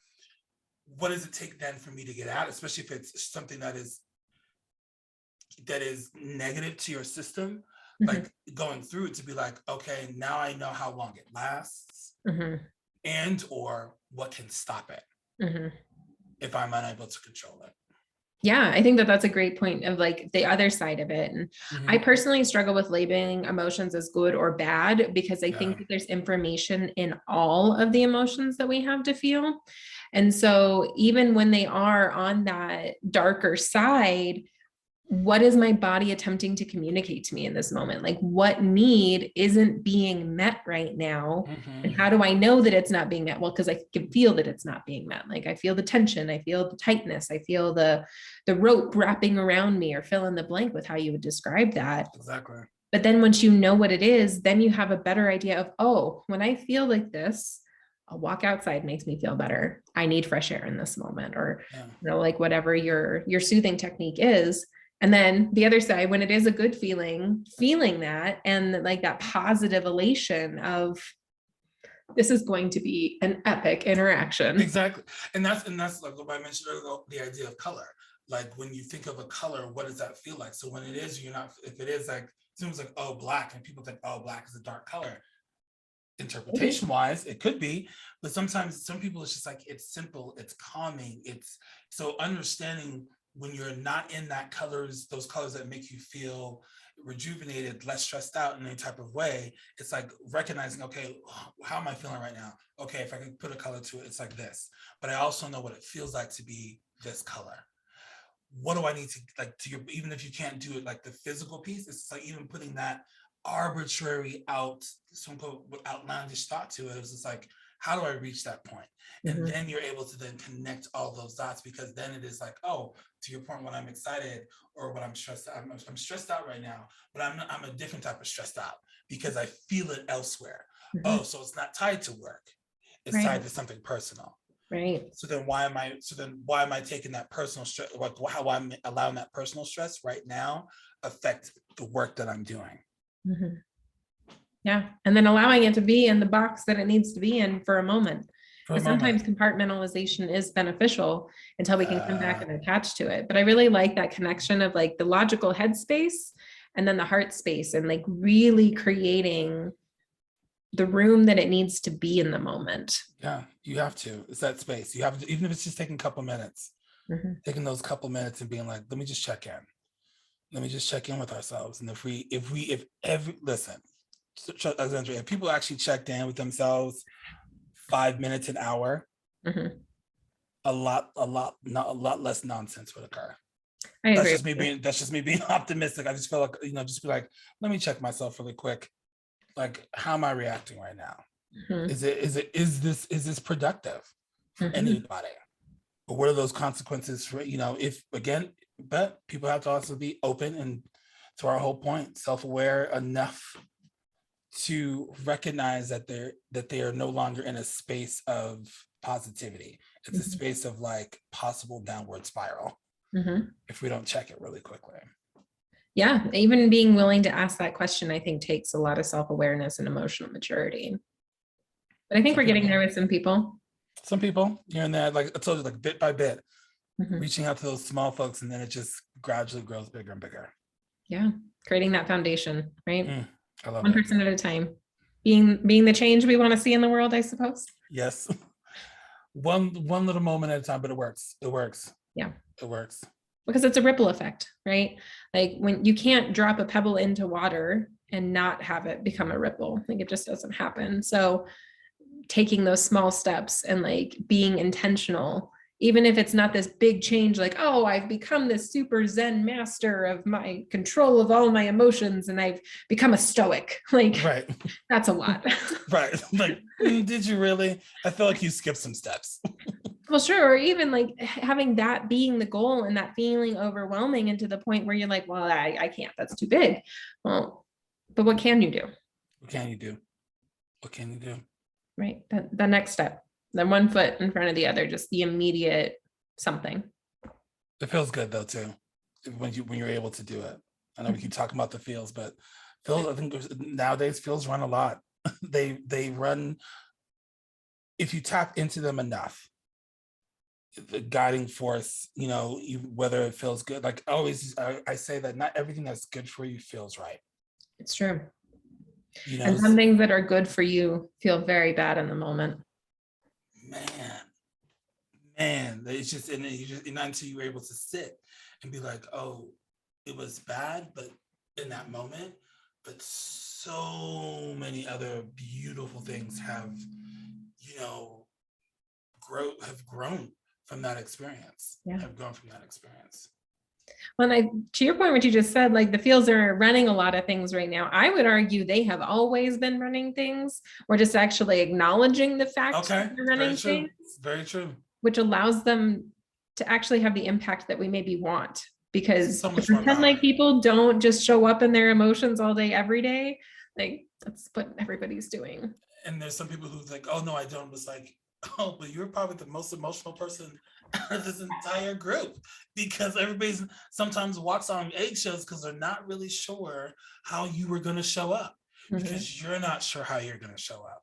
B: what does it take then for me to get out? Especially if it's something that is negative to your system,
A: Mhm.
B: like going through it to be like, okay, now I know how long it lasts
A: Mhm.
B: and or what can stop it
A: Mhm.
B: if I'm unable to control it.
A: Yeah, I think that that's a great point of like the other side of it. And I
B: Mm-hmm.
A: personally struggle with labeling emotions as good or bad because I
B: Yeah.
A: think that there's information in all of the emotions that we have to feel. And so even when they are on that darker side, what is my body attempting to communicate to me in this moment? Like, what need isn't being met right now? And
B: Mm-hmm.
A: how do I know that it's not being met? Well, because I can feel that it's not being met. Like I feel the tension, I feel the tightness, I feel the rope wrapping around me, or fill in the blank with how you would describe that.
B: Exactly.
A: But then once you know what it is, then you have a better idea of, oh, when I feel like this, a walk outside makes me feel better. I need fresh air in this moment, or
B: Yeah.
A: like whatever your soothing technique is. And then the other side, when it is a good feeling, feeling that and like that positive elation of this is going to be an epic interaction.
B: Exactly. And that's like what I mentioned earlier, the idea of color. Like when you think of a color, what does that feel like? So when it is, you're not, if it is like, it seems like, oh, black, and people think, oh, black is a dark color. Interpretation wise, it could be, but sometimes some people it's just like it's simple, it's calming, it's so understanding when you're not in that colors, those colors that make you feel rejuvenated, less stressed out in any type of way. It's like recognizing, okay, how am I feeling right now? Okay, if I can put a color to it, it's like this. But I also know what it feels like to be this color. What do I need to like to your even if you can't do it like the physical piece, it's like even putting that arbitrary some outlandish thought to it. It was just like, how do I reach that point? And then you're able to then connect all those dots, because then it is like, oh, to your point, when I'm excited or when I'm stressed, I'm stressed out right now, but I'm a different type of stressed out because I feel it elsewhere. Oh, so it's not tied to work. It's tied to something personal.
A: Right.
B: So then why am I taking that personal stress? Like, how I'm allowing that personal stress right now affect the work that I'm doing?
A: Yeah. And then allowing it to be in the box that it needs to be in for a moment. Because sometimes compartmentalization is beneficial until we can come back and attach to it. But I really like that connection of like the logical headspace and then the heart space, and like really creating the room that it needs to be in the moment.
B: Yeah, you have to. It's that space. You have to, even if it's just taking a couple minutes, taking those couple minutes and being like, let me just check in. Let me just check in with ourselves. And listen, if people actually checked in with themselves 5 minutes, an hour, a lot less nonsense would occur. That's just me being optimistic. I just feel like, just be like, let me check myself really quick. Like, how am I reacting right now? Is this productive for anybody? Or what are those consequences for, but people have to also be open, and to our whole point, self-aware enough to recognize that they are no longer in a space of positivity. It's a space of like possible downward spiral if we don't check it really quickly.
A: Yeah, even being willing to ask that question, I think, takes a lot of self-awareness and emotional maturity. But I think we're getting there with some people.
B: Some people here and there, like I told you, like bit by bit, reaching out to those small folks, and then it just gradually grows bigger and bigger.
A: Yeah, creating that foundation, right?
B: I love
A: One person at a time. Being the change we want to see in the world, I suppose.
B: Yes. One little moment at a time, but it works. It works.
A: Yeah.
B: It works.
A: Because it's a ripple effect, right? Like when you can't drop a pebble into water and not have it become a ripple, like it just doesn't happen. So taking those small steps and like being intentional, even if it's not this big change, like, oh, I've become this super Zen master of my control of all my emotions and I've become a stoic. Like,
B: right.
A: That's a lot.
B: Right. Like, did you really? I feel like you skipped some steps.
A: Well, sure. Or even like having that being the goal and that feeling overwhelming, and to the point where you're like, well, I can't, that's too big. Well, but what can you do?
B: What can you do? What can you do?
A: Right. The next step, the one foot in front of the other, just the immediate something.
B: It feels good though, too, when you're able to do it. I know we keep talking about the feels, but feels, I think nowadays feels run a lot. They run, if you tap into them enough, the guiding force, whether it feels good. Like always, I say that not everything that's good for you feels right.
A: It's true. And some things that are good for you feel very bad in the moment.
B: Man, it's just, and not until you were able to sit and be like, oh, it was bad, but in that moment, but so many other beautiful things have grown from that experience. Have grown from that experience.
A: Well, to your point, what you just said, like the fields are running a lot of things right now. I would argue they have always been running things. We're just actually acknowledging the fact that they're running things.
B: Very true.
A: Which allows them to actually have the impact that we maybe want. Because pretend like people don't just show up in their emotions all day, every day. Like that's what everybody's doing.
B: And there's some people who's like, oh no, I don't. It's like, oh, but you're probably the most emotional person of this entire group, because everybody's sometimes walks on eggshells because they're not really sure how you were going to show up, because you're not sure how you're going to show up.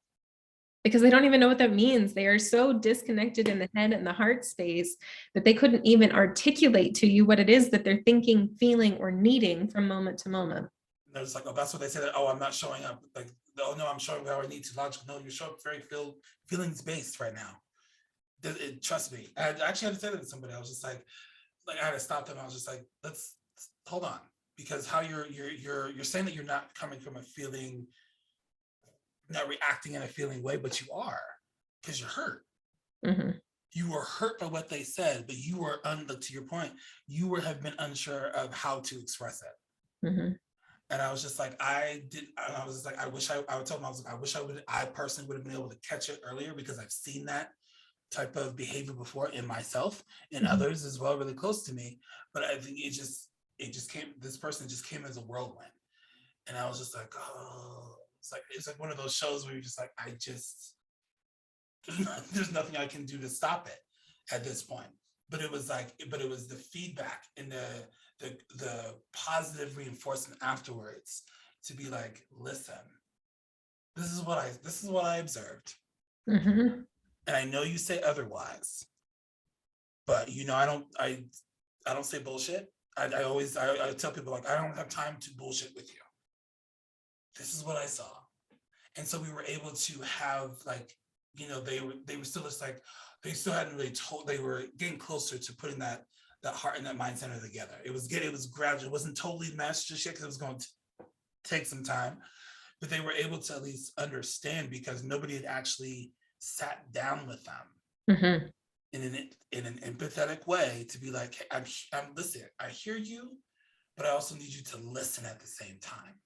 A: Because they don't even know what that means. They are so disconnected in the head and the heart space that they couldn't even articulate to you what it is that they're thinking, feeling, or needing from moment to moment.
B: There's like, oh, that's what they said. Oh, I'm not showing up. Like, oh no, I'm showing how I need to. Logical. No, you're showing very feelings based right now. Trust me. I actually had to say that to somebody. I was just like I had to stop them. I was just like, let's hold on, because how you're saying that you're not coming from a feeling, not reacting in a feeling way, but you are, because you're hurt. You were hurt by what they said, but you were, to your point, have been unsure of how to express it. And I was just like, I was just like, I wish I would tell them, I was like, I personally would have been able to catch it earlier, because I've seen that type of behavior before in myself and
A: Mhm.
B: others as well, really close to me. But I think it just came, this person just came as a whirlwind. And I was just like, oh, it's like one of those shows where you're just like, there's nothing I can do to stop it at this point. But it was the feedback and the positive reinforcement afterwards to be like, listen, this is what I observed.
A: Mhm.
B: And I know you say otherwise, but I don't say bullshit. I tell people, like, I don't have time to bullshit with you. This is what I saw. And so we were able to have, like, they were still just like, they still hadn't really told, they were getting closer to putting that heart and that mind center together. It was gradual. It wasn't totally meshed just yet, because it was going to take some time, but they were able to at least understand, because nobody had actually sat down with them
A: Mhm.
B: in an empathetic way to be like, hey, I'm listening. I hear you, but I also need you to listen at the same time.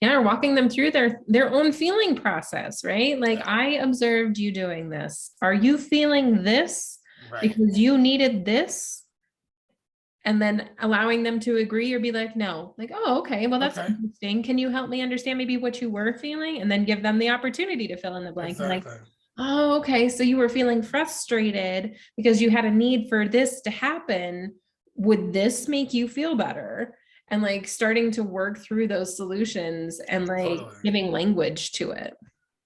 A: Yeah, or walking them through their own feeling process, right? Like,
B: Yeah.
A: I observed you doing this. Are you feeling this
B: Right.
A: because you needed this? And then allowing them to agree or be like, no, like, oh, okay, well, that's
B: Okay.
A: interesting. Can you help me understand maybe what you were feeling? And then give them the opportunity to fill in the blank. And like,
B: Exactly.
A: oh, okay, so you were feeling frustrated because you had a need for this to happen. Would this make you feel better? And like starting to work through those solutions and like
B: Totally.
A: giving language to it.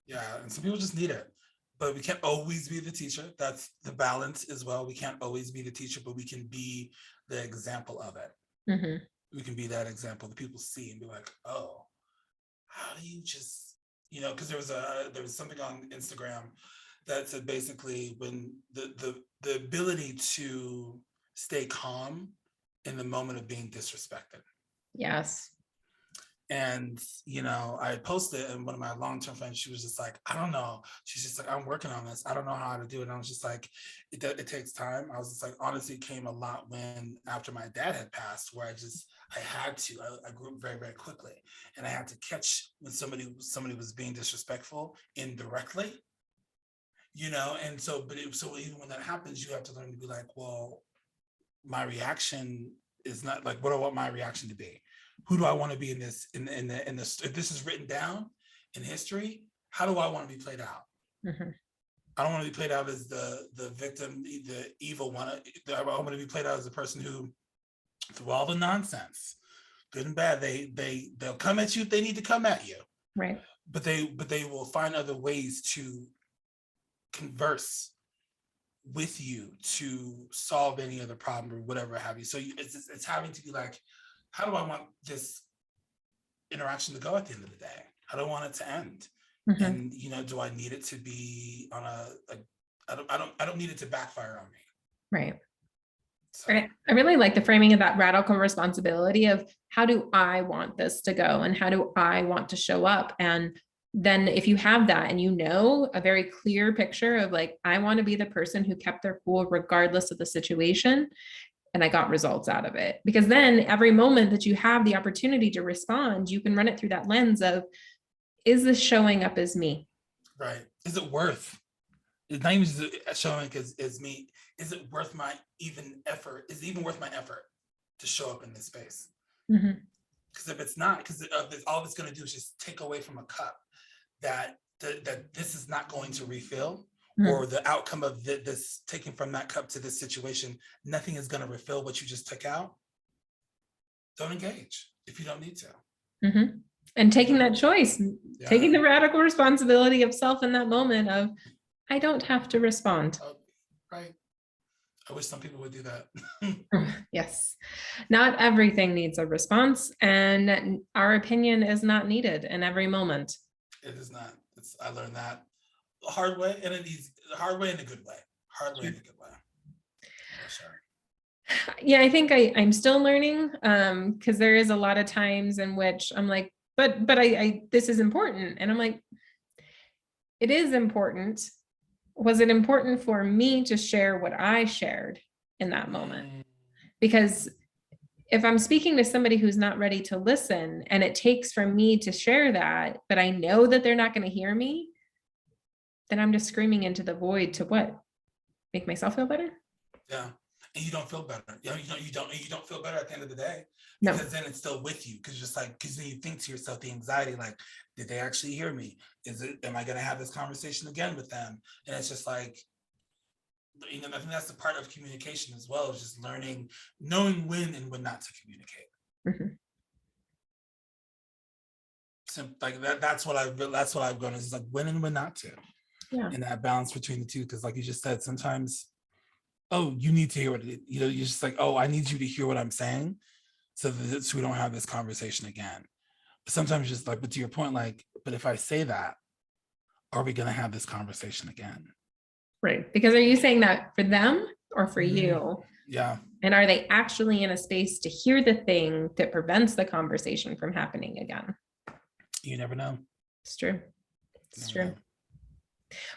B: Yeah. And some people just need it. But we can't always be the teacher. That's the balance as well. We can't always be the teacher, but we can be the example of it.
A: Mhm.
B: We can be that example that people see and be like, oh, how do you just, because there was something on Instagram that said, basically, when the ability to stay calm in the moment of being disrespected.
A: Yes.
B: And I posted it, and one of my long-term friends, she was just like, I don't know. She's just like, I'm working on this. I don't know how to do it. And I was just like, it takes time. I was just like, honestly, it came a lot when after my dad had passed, where I grew up very, very quickly, and I had to catch when somebody was being disrespectful indirectly, and so even when that happens, you have to learn to be like, well, my reaction is not like, what do I want my reaction to be? Who do I want to be in this, if this is written down in history, how do I want to be played out?
A: Mhm.
B: I don't want to be played out as the victim, the evil one. I want to be played out as the person who, through all the nonsense, good and bad, they'll come at you if they need to come at you.
A: Right.
B: But they will find other ways to converse with you to solve any other problem or whatever have you. So it's having to be like, how do I want this interaction to go at the end of the day? How do I want it to end?
A: Mhm.
B: And do I need it to be on I don't need it to backfire on me.
A: Right.
B: So
A: Right. I really like the framing of that radical responsibility of how do I want this to go and how do I want to show up? And then if you have that and a very clear picture of like, I want to be the person who kept their cool regardless of the situation, and I got results out of it. Because then every moment that you have the opportunity to respond, you can run it through that lens of, is this showing up as me?
B: right. Is it worth, it's not even just showing as me, is it worth my even effort? Is it even worth my effort to show up in this space?
A: Mhm.
B: Because if it's not, because all it's going to do is just take away from a cup that this is not going to refill,
A: Mhm.
B: or the outcome of this taking from that cup to this situation, nothing is going to refill what you just took out. Don't engage if you don't need to.
A: Mhm. And taking that choice, taking
B: Yeah.
A: the radical responsibility of self in that moment of, I don't have to respond.
B: Oh, right. I wish some people would do that.
A: Yes. Not everything needs a response, and our opinion is not needed in every moment.
B: It is not. I learned that the hard way, and the hard way in a good way. Hard way in a good way. For sure.
A: Yeah, I think I'm still learning because there is a lot of times in which I'm like, but I this is important. And I'm like, it is important. Was it important for me to share what I shared in that moment?
B: Mm,
A: Because if I'm speaking to somebody who's not ready to listen and it takes for me to share that, but I know that they're not going to hear me, then I'm just screaming into the void to what? Make myself feel better?
B: Yeah. And you don't feel better. You don't feel better at the end of the day,
A: No.
B: because then it's still with you. Because just like, because then you think to yourself, the anxiety, like, did they actually hear me? Am I going to have this conversation again with them? And it's just like, I think that's the part of communication as well, is just learning, knowing when and when not to communicate.
A: Mhm.
B: So like that's what I've grown, is like when and when not to.
A: Yeah.
B: And that balance between the two. Because like you just said, sometimes, oh, you need to hear what you're just like, oh, I need you to hear what I'm saying, so we don't have this conversation again. But sometimes just like, but to your point, like, but if I say that, are we going to have this conversation again?
A: Right. Because are you saying that for them or for you?
B: Yeah.
A: And are they actually in a space to hear the thing that prevents the conversation from happening again?
B: You never know.
A: It's true. It's
B: Never
A: true.
B: know.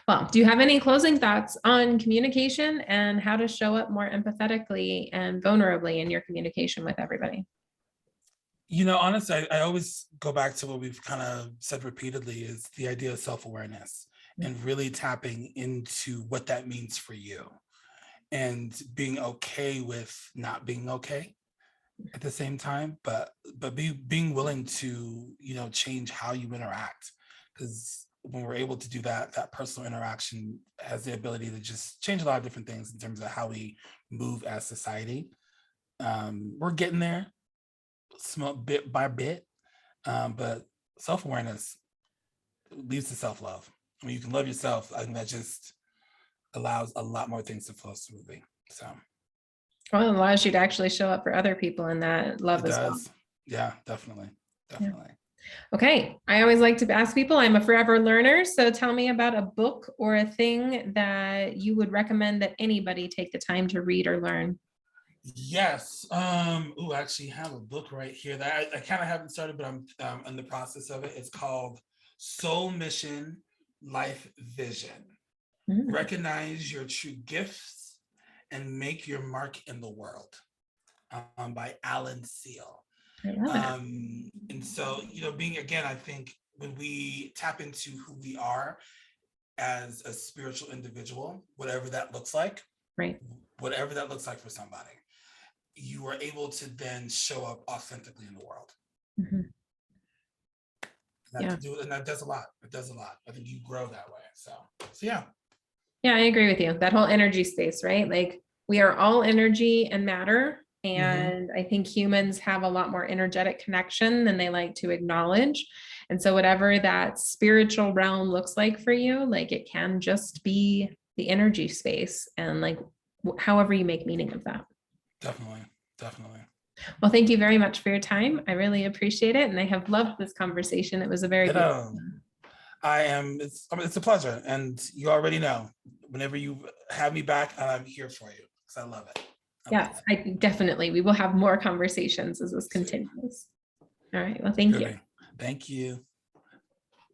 A: Well, do you have any closing thoughts on communication and how to show up more empathetically and vulnerably in your communication with everybody?
B: Honestly, I always go back to what we've kind of said repeatedly, is the idea of self-awareness and really tapping into what that means for you, and being okay with not being okay at the same time, but being willing to, change how you interact. Because when we're able to do that, that personal interaction has the ability to just change a lot of different things in terms of how we move as society. We're getting there, small bit by bit, but self-awareness leads to self-love. When you can love yourself, I think that just allows a lot more things to flow smoothly. So
A: Well, it allows you to actually show up for other people in that love
B: it
A: as well.
B: does. Yeah, definitely.
A: Yeah.
B: Definitely.
A: Okay. I always like to ask people, I'm a forever learner. So tell me about a book or a thing that you would recommend that anybody take the time to read or learn.
B: Yes. I actually have a book right here that I kind of haven't started, but I'm in the process of it. It's called Soul Mission Life Vision.
A: Mm,
B: Recognize your true gifts and make your mark in the world, by Alan Seal.
A: I love it.
B: And so, being, again, I think when we tap into who we are as a spiritual individual, whatever that looks like,
A: Right.
B: whatever that looks like for somebody, you are able to then show up authentically in the world.
A: Mhm. Yeah.
B: And that does a lot. It does a lot. I think you grow that way. So yeah.
A: Yeah, I agree with you. That whole energy space, right? Like we are all energy and matter. And I think humans have a lot more energetic connection than they like to acknowledge. And so whatever that spiritual realm looks like for you, like it can just be the energy space and like however you make meaning of that.
B: Definitely. Definitely.
A: Well, thank you very much for your time. I really appreciate it. And I have loved this conversation. It was a very good one.
B: It's a pleasure. And you already know, whenever you have me back, I'm here for you, because I love it.
A: Yes, I think definitely. We will have more conversations as this
B: Sweet.
A: continues. All right. Well, thank you.
B: Thank you.